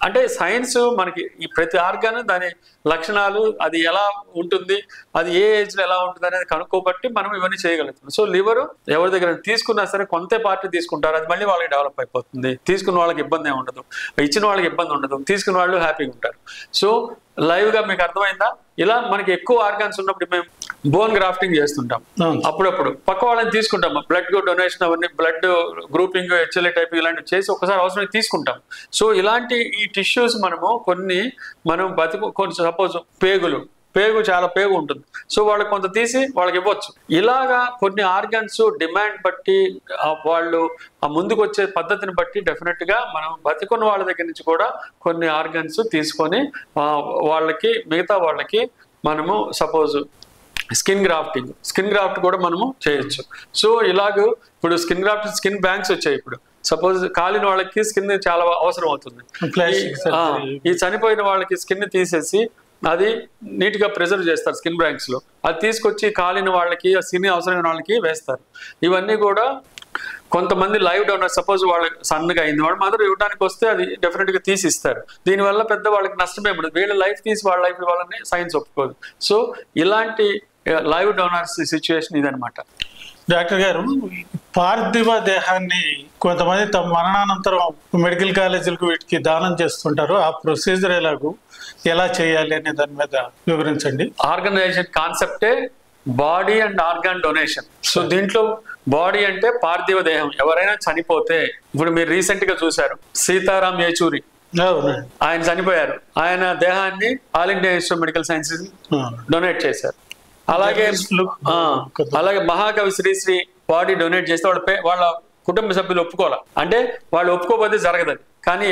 అంటే సైన్స్ మనకి ఈ ప్రతి ఆర్గాన్ దాని లక్షణాలు, అది ఎలా ఉంటుంది, అది ఏ ఏజ్ లో ఎలా ఉంటుంది అనేది కనుక్కోబట్టి మనం ఇవన్నీ చేయగలుగుతాం. సో లివర్ ఎవరి దగ్గర తీసుకున్నా సరే కొంత పార్టీ తీసుకుంటారు, అది మళ్ళీ వాళ్ళకి డెవలప్ అయిపోతుంది. తీసుకున్న వాళ్ళకి ఇబ్బంది ఏమి ఉండదు, ఇచ్చిన వాళ్ళకి ఇబ్బంది ఉండదు, తీసుకున్న వాళ్ళు హ్యాపీగా ఉంటారు. సో లైవ్ గా మీకు అర్థమైందా? ఇలా మనకి ఎక్కువ ఆర్గాన్స్ ఉన్నప్పుడు మేము బోన్ గ్రాఫ్టింగ్ చేస్తుంటాం. అప్పుడప్పుడు పక్క వాళ్ళని తీసుకుంటాం, బ్లడ్ డొనేషన్ అవన్నీ బ్లడ్ గ్రూపింగ్ హెచ్ఎల్ఏ టైప్ ఇలాంటివి చేసి ఒకసారి అవసరం తీసుకుంటాం. సో ఇలాంటి ఈ టిష్యూస్ మనం కొన్ని సపోజ్ పేగు చాలా పేగు ఉంటుంది, సో వాళ్ళకి కొంత తీసి వాళ్ళకి ఇవ్వచ్చు. ఇలాగా కొన్ని ఆర్గాన్స్ డిమాండ్ బట్టి వాళ్ళు ఆ ముందుకు వచ్చే పద్ధతిని బట్టి డెఫినెట్ గా మనం బతికున్న వాళ్ళ దగ్గర నుంచి కూడా కొన్ని ఆర్గాన్స్ తీసుకొని వాళ్ళకి మిగతా వాళ్ళకి మనము సపోజ్ స్కిన్ గ్రాఫ్ట్ కూడా మనము చేయొచ్చు. సో ఇలాగ ఇప్పుడు స్కిన్ బ్యాంక్స్ వచ్చాయి. ఇప్పుడు సపోజ్ కాలిన వాళ్ళకి స్కిన్ చాలా అవసరం అవుతుంది. ఈ చనిపోయిన వాళ్ళకి స్కిన్ తీసేసి అది నీట్ గా ప్రిజర్వ్ చేస్తారు స్కిన్ బ్యాంక్స్ లో. అది తీసుకొచ్చి కాలిన వాళ్ళకి స్కిన్ అవసరమైన వాళ్ళకి వేస్తారు. ఇవన్నీ కూడా కొంతమంది లైవ్ డోనర్, సపోజ్ వాళ్ళకి సన్నగా అయింది, వాడు మదర్ ఇవ్వడానికి వస్తే అది డెఫినెట్ గా తీసి ఇస్తారు. దీనివల్ల పెద్ద వాళ్ళకి నష్టమే ఉండదు. వీళ్ళ లైఫ్ తీసి వాళ్ళ లైఫ్ ఇవ్వాలని సైన్స్ ఒప్పుకోదు. సో ఇలాంటి లైవ్ డోనర్స్ సిచ్యువేషన్ ఇదనమాట. డాక్టర్ గారు, పార్థివ దేహాన్ని కొంతమంది తమ మరణానంతరం మెడికల్ కాలేజీలకు వీటికి దానం చేస్తుంటారు. ఆ ప్రొసీజర్ ఎలా చేయాలి అనే దాని మీద వివరించండి. ఆర్గనైజేషన్ కాన్సెప్టే body and organ donation. So దీంట్లో బాడీ అంటే పార్థివ దేహం. ఎవరైనా చనిపోతే, ఇప్పుడు మీరు రీసెంట్ గా చూసారు సీతారాం యేచూరి, ఆయన చనిపోయారు, ఆయన దేహాన్ని all India institute of medical sciences donate చేశారు. అలాగే మహాకవి శ్రీశ్రీ బాడీ డొనేట్ చేస్తే వాళ్ళ కుటుంబ సభ్యులు ఒప్పుకోవాలి. అంటే వాళ్ళు ఒప్పుకోకపోతే జరగదు. కానీ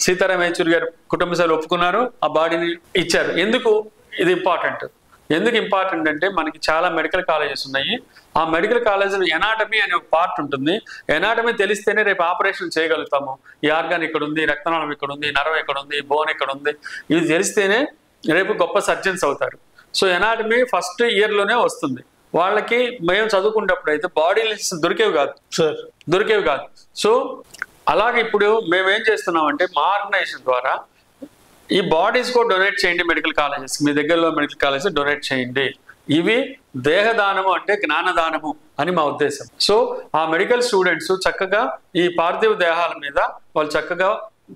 సీతారాం యేచూరి గారి కుటుంబ సభ్యులు ఒప్పుకున్నారు, ఆ బాడీని ఇచ్చారు. ఎందుకు ఇది ఇంపార్టెంట్? ఎందుకు ఇంపార్టెంట్ అంటే మనకి చాలా మెడికల్ కాలేజెస్ ఉన్నాయి. ఆ మెడికల్ కాలేజీలో ఎనాటమీ అనే ఒక పార్ట్ ఉంటుంది. ఎనాటమీ తెలిస్తేనే రేపు ఆపరేషన్ చేయగలుగుతాము. ఈ ఆర్గాన్ ఇక్కడ ఉంది, రక్తనాళం ఇక్కడ ఉంది, నరం ఎక్కడ ఉంది, బోన్ ఎక్కడ ఉంది, ఇది తెలిస్తేనే రేపు గొప్ప సర్జన్స్ అవుతారు. సో ఎనాటమీ ఫస్ట్ ఇయర్లోనే వస్తుంది. వాళ్ళకి మేము చదువుకునేటప్పుడు అయితే బాడీ లిస్ట్ దొరికేవి కాదు. సో అలాగే ఇప్పుడు మేమేం చేస్తున్నామంటే మా ఆర్గనైజేషన్ ద్వారా ఈ బాడీస్ కూడా డొనేట్ చేయండి, మెడికల్ కాలేజెస్ మీ దగ్గరలో మెడికల్ కాలేజెస్ డొనేట్ చేయండి. ఇవి దేహదానము అంటే జ్ఞానదానము అని మా ఉద్దేశం. సో ఆ మెడికల్ స్టూడెంట్స్ చక్కగా ఈ పార్థివ దేహాల మీద వాళ్ళు చక్కగా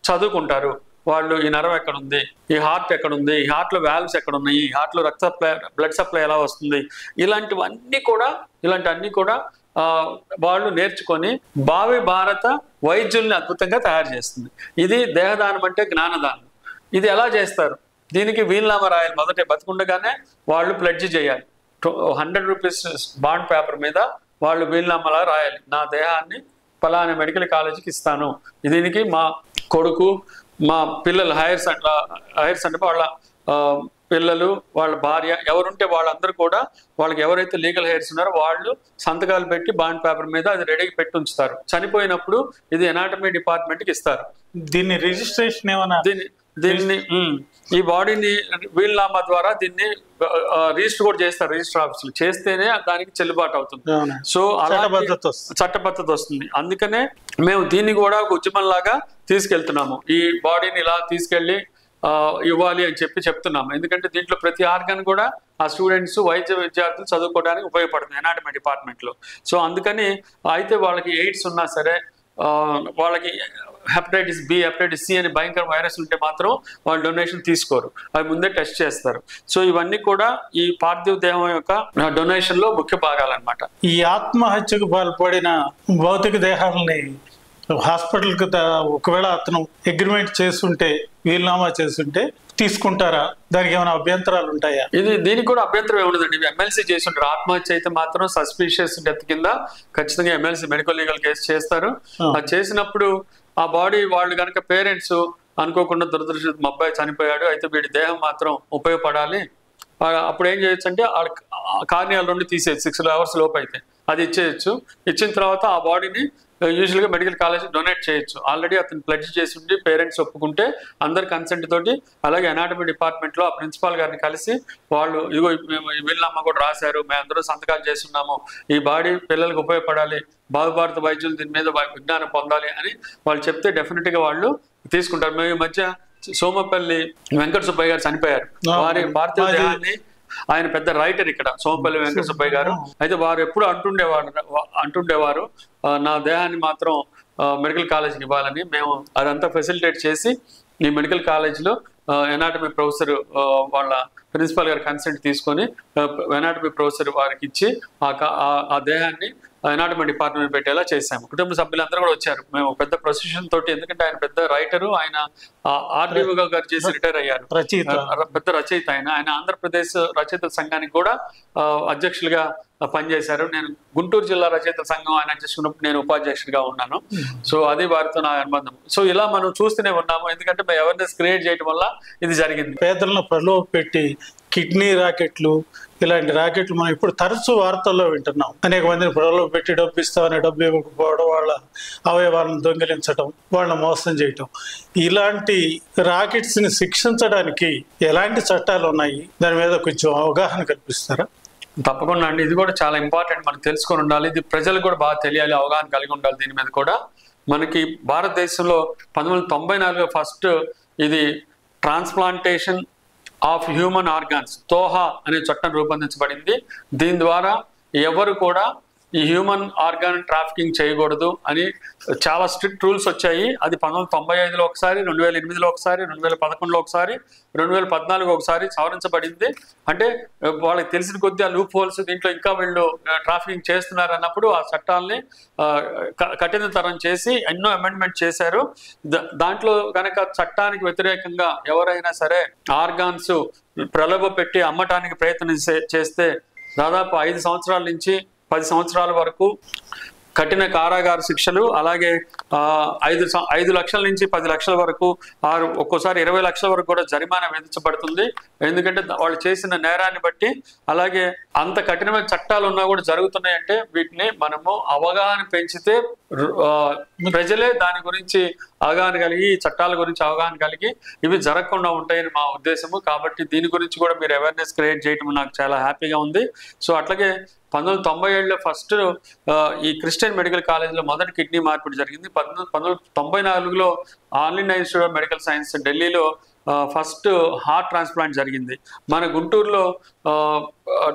చదువుకుంటారు. వాళ్ళు ఈ నరం ఎక్కడ ఉంది, ఈ హార్ట్ ఎక్కడ ఉంది, ఈ హార్ట్లో వాల్వ్స్ ఎక్కడ ఉన్నాయి, ఈ హార్ట్లో బ్లడ్ సప్లై ఎలా వస్తుంది, ఇలాంటివన్నీ కూడా వాళ్ళు నేర్చుకొని భావి భారత వైద్యుల్ని అద్భుతంగా తయారు చేస్తుంది. ఇది దేహదానం అంటే జ్ఞానదానం. ఇది ఎలా చేస్తారు? దీనికి వీలునామా రాయాలి. మొదట బతికుండగానే వాళ్ళు ప్లెడ్జ్ చేయాలి. 100 రూపీస్ బాండ్ పేపర్ మీద వాళ్ళు వీలునామాలా రాయాలి. నా దేహాన్ని ఫలానా మెడికల్ కాలేజీకి ఇస్తాను, దీనికి మా కొడుకు, మా పిల్లలు హైర్స్ అంటే వాళ్ళ పిల్లలు, వాళ్ళ భార్య ఎవరుంటే వాళ్ళందరూ కూడా వాళ్ళకి ఎవరైతే లీగల్ హెయిర్స్ ఉన్నారో వాళ్ళు సంతకాలు పెట్టి బాండ్ పేపర్ మీద అది రెడీగా పెట్టి ఉంచుతారు. చనిపోయినప్పుడు ఇది ఎనాటమీ డిపార్ట్మెంట్కి ఇస్తారు. దీన్ని రిజిస్ట్రేషన్ ఏమన్నా దీన్ని ఈ బాడీని వీలునామా ద్వారా దీన్ని రిజిస్టర్ కూడా చేస్తారు. రిజిస్టర్ ఆఫీసులు చేస్తేనే దానికి చెల్లుబాటు అవుతుంది. సో అలా చట్టబద్ధత వస్తుంది. అందుకనే మేము దీన్ని కూడా ఒక ఉద్యమంలాగా తీసుకెళ్తున్నాము. ఈ బాడీని ఇలా తీసుకెళ్లి ఇవ్వాలి అని చెప్తున్నాము. ఎందుకంటే దీంట్లో ప్రతి ఆర్గాన్ కూడా ఆ స్టూడెంట్స్ విద్యార్థులు చదువుకోవడానికి ఉపయోగపడుతుంది ఎనాటమీ డిపార్ట్మెంట్లో. సో అందుకని అయితే వాళ్ళకి ఎయిడ్స్ ఉన్నా సరే, వాళ్ళకి హెపటైటిస్ బి, హెపటైటిస్ సి అని భయంకర వైరస్ ఉంటే మాత్రం వాళ్ళు డొనేషన్ తీసుకోరు, అవి ముందే టెస్ట్ చేస్తారు. సో ఇవన్నీ కూడా ఈ పార్థివ దేహం యొక్క డొనేషన్ లో ముఖ్య భాగాలన్నమాట. ఈ ఆత్మహత్యకు పాల్పడిన భౌతిక దేహాలని హాస్పిటల్కి ఒకవేళ అతను అగ్రిమెంట్ చేస్తుంటే, వీలునామా చేస్తుంటే తీసుకుంటారా? దానికి ఏమైనా అభ్యంతరాలు ఉంటాయా? దీనికి కూడా అభ్యంతరం ఏముండదండి. ఎమ్మెల్సీ చేస్తుంటారు. ఆత్మహత్య అయితే మాత్రం సస్పిషియస్ డెత్ కింద ఖచ్చితంగా ఎమ్మెల్సీ మెడికల్ లీగల్ కేసు చేస్తారు. అది చేసినప్పుడు ఆ బాడీ వాళ్ళు కనుక పేరెంట్స్ అనుకోకుండా దురదృష్టం మా అబ్బాయి చనిపోయాడు, అయితే వీడి దేహం మాత్రం ఉపయోగపడాలి, అప్పుడు ఏం చేయొచ్చు అంటే కార్నియాల నుండి తీసేయచ్చు. 6 hours లోపు అయితే అది ఇచ్చేయచ్చు. ఇచ్చిన తర్వాత ఆ బాడీని యూజువల్గా మెడికల్ కాలేజ్ డొనేట్ చేయొచ్చు. ఆల్రెడీ అతను ప్లెడ్జ్ చేసి ఉండి పేరెంట్స్ ఒప్పుకుంటే అందరి కన్సెంట్ తోటి, అలాగే ఎనాటమీ డిపార్ట్మెంట్లో ఆ ప్రిన్సిపాల్ గారిని కలిసి వాళ్ళు ఇదిగో వీళ్ళమ్మ కూడా రాశారు, మేము అందరూ సంతకాలు చేస్తున్నాము, ఈ బాడీ పిల్లలకు ఉపయోగపడాలి, భారత వైద్యులు దీని మీద విజ్ఞానం పొందాలి అని వాళ్ళు చెప్తే డెఫినెట్గా వాళ్ళు తీసుకుంటారు. మేము ఈ మధ్య సోమపల్లి వెంకట సుబ్బయ్య గారు చనిపోయారు. వారి పార్థివ దేహాన్ని, ఆయన పెద్ద రైటర్ ఇక్కడ సోమపల్లి వెంకట సుబ్బయ్య గారు, అయితే వారు ఎప్పుడు అంటుండేవారు నా దేహాన్ని మాత్రం మెడికల్ కాలేజ్కి ఇవ్వాలని. మేము అదంతా ఫెసిలిటేట్ చేసి ఈ మెడికల్ కాలేజ్లో ఎనాటమీ ప్రొఫెసర్ వాళ్ళ ప్రిన్సిపాల్ గారి కన్సెంట్ తీసుకొని ఎనాటమీ ప్రొఫెసర్ వారికి ఇచ్చి ఆ దేహాన్ని ఎనాటమీ డిపార్ట్మెంట్ పెట్టేలా చేశాము. కుటుంబ సభ్యులందరూ కూడా వచ్చారు. మేము పెద్ద ప్రొసెషన్ తోటి, ఎందుకంటే ఆయన పెద్ద రైటరు, ఆయన ఆర్డీఓ గారు చేసి రిటైర్ అయ్యారు, పెద్ద రచయిత. ఆయన ఆంధ్రప్రదేశ్ రచయితల సంఘానికి కూడా అధ్యక్షులుగా పనిచేశారు. నేను గుంటూరు జిల్లా రచయితల సంఘం ఆయన అధ్యక్షున్నప్పుడు నేను ఉపాధ్యక్షుడిగా ఉన్నాను. సో అది వారితో నా అనుబంధం. సో ఇలా మనం చూస్తూనే ఉన్నాము, ఎందుకంటే మేము అవేర్నెస్ క్రియేట్ చేయడం వల్ల ఇది జరిగింది. పేదలను ప్రలోభ పెట్టి కిడ్నీ రాకెట్లు, ఇలాంటి రాకెట్లు మనం ఇప్పుడు తరచూ వార్తల్లో వింటున్నాం. అనేక మందిని ప్రలోభ పెట్టి డబ్బు ఇస్తామని డబ్బు ఇవ్వకపోవడం, వాళ్ళ అవయవాలను దొంగిలించడం, వాళ్ళని మోసం చేయటం, ఇలాంటి రాకెట్స్ ని శిక్షించడానికి ఎలాంటి చట్టాలు ఉన్నాయి? దాని మీద కొంచెం అవగాహన కల్పిస్తారా? తప్పకుండా అండి. ఇది కూడా చాలా ఇంపార్టెంట్, మనకు తెలుసుకొని ఉండాలి. ఇది ప్రజలకు కూడా బాగా తెలియాలి, అవగాహన కలిగి ఉండాలి దీని మీద కూడా. మనకి భారతదేశంలో 1994 ఫస్ట్ ఇది ట్రాన్స్ప్లాంటేషన్ ఆఫ్ హ్యూమన్ ఆర్గాన్స్, తోహా అనే చట్టం రూపొందించబడింది. దీని ద్వారా ఎవరు కూడా ఈ హ్యూమన్ ఆర్గాన్ ట్రాఫికింగ్ చేయకూడదు అని చాలా స్ట్రిక్ట్ రూల్స్ వచ్చాయి. అది 1995లో ఒకసారి, 2008లో ఒకసారి, 2011లో ఒకసారి, 2014 ఒకసారి సవరించబడింది. అంటే వాళ్ళకి తెలిసిన కొద్దీ ఆ లూప్ హోల్స్, దీంట్లో ఇంకా వీళ్ళు ట్రాఫికింగ్ చేస్తున్నారు అన్నప్పుడు ఆ చట్టాలని కఠినతరం చేసి ఎన్నో అమెండ్మెంట్ చేశారు. దాంట్లో కనుక చట్టానికి వ్యతిరేకంగా ఎవరైనా సరే ఆర్గాన్స్ ప్రలోభ పెట్టి అమ్మటానికి ప్రయత్నం చేస్తే దాదాపు 5 సంవత్సరాల నుంచి 10 సంవత్సరాల వరకు కఠిన కారాగార శిక్షలు, అలాగే 5 లక్షల నుంచి 10 లక్షల వరకు, ఒక్కోసారి 20 లక్షల వరకు కూడా జరిమానా విధించబడుతుంది. ఎందుకంటే వాళ్ళు చేసిన నేరాన్ని బట్టి. అలాగే అంత కఠినమైన చట్టాలు ఉన్నా కూడా జరుగుతున్నాయంటే వీటిని మనము అవగాహన పెంచితే ప్రజలే దాని గురించి అవగాహన కలిగి, చట్టాల గురించి అవగాహన కలిగి ఇవి జరగకుండా ఉంటాయని మా ఉద్దేశము. కాబట్టి దీని గురించి కూడా మీరు అవేర్నెస్ క్రియేట్ చేయడం నాకు చాలా హ్యాపీగా ఉంది. సో అట్లాగే 1997లో ఫస్ట్ ఈ క్రిస్టియన్ మెడికల్ కాలేజ్లో మొదటి కిడ్నీ మార్పిడి జరిగింది. 1994లో all India institute of medical science ఢిల్లీలో ఫస్ట్ హార్ట్ ట్రాన్స్ప్లాంట్ జరిగింది. మన గుంటూరులో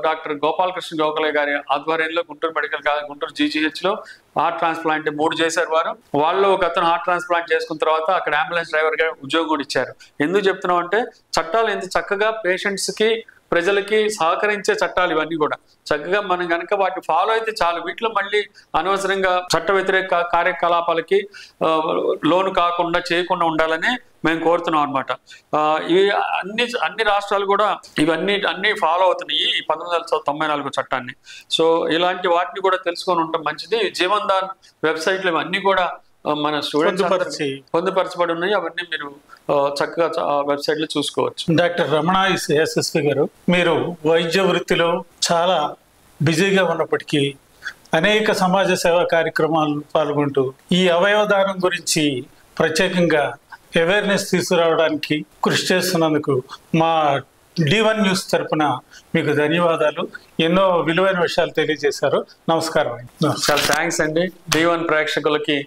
డాక్టర్ గోపాలకృష్ణ గోఖలే గారి ఆధ్వర్యంలో గుంటూరు GGHలో హార్ట్ ట్రాన్స్ప్లాంట్ 3 చేశారు వారు. వాళ్ళు ఒక అతను హార్ట్ ట్రాన్స్ప్లాంట్ చేసుకున్న తర్వాత అక్కడ అంబులెన్స్ డ్రైవర్ గా ఉద్యోగం కూడా ఇచ్చారు. ఎందుకు చెప్తున్నాం అంటే చట్టాలు ఎంత చక్కగా పేషెంట్స్ కి ప్రజలకి సహకరించే చట్టాలు ఇవన్నీ కూడా చక్కగా మనం కనుక వాటిని ఫాలో అయితే చాలు. వీటిలో మళ్ళీ అనవసరంగా చట్ట వ్యతిరేక కార్యకలాపాలకి లోను కాకుండా చేయకుండా ఉండాలని మేము కోరుతున్నాం అనమాట. ఇవి అన్ని రాష్ట్రాలు కూడా అన్ని ఫాలో అవుతున్నాయి ఈ 1994 చట్టాన్ని. సో ఇలాంటి వాటిని కూడా తెలుసుకొని ఉండటం మంచిది. జీవన్ దాన్ వెబ్సైట్లు ఇవన్నీ కూడా మన స్టూడెంట్స్ పొందుపరచబడి ఉన్నాయి. అవన్నీ మీరు చక్కగా వెబ్సైట్ లో చూసుకోవచ్చు. డాక్టర్ రమణ SSV గారు, మీరు వైద్య వృత్తిలో చాలా బిజీగా ఉన్నప్పటికీ అనేక సమాజ సేవా కార్యక్రమాలు పాల్గొంటూ ఈ అవయవదానం గురించి ప్రత్యేకంగా అవేర్నెస్ తీసుకురావడానికి కృషి చేస్తున్నందుకు మా D1 న్యూస్ తరపున మీకు ధన్యవాదాలు. ఎన్నో విలువైన విషయాలు తెలియజేశారు. నమస్కారం. చాలా థ్యాంక్స్ అండి. D1 ప్రేక్షకులకి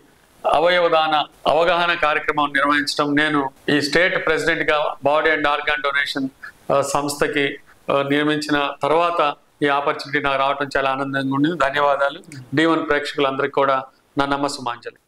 అవయవదాన అవగాహన కార్యక్రమం నిర్వహించడం, నేను ఈ స్టేట్ ప్రెసిడెంట్ గా బాడీ అండ్ ఆర్గాన్ డొనేషన్ సంస్థకి నియమించిన తర్వాత ఈ ఆపర్చునిటీ నాకు రావడం చాలా ఆనందంగా ఉంది. ధన్యవాదాలు. D1 ప్రేక్షకులందరికీ కూడా నా నమస్సుమాంజలి.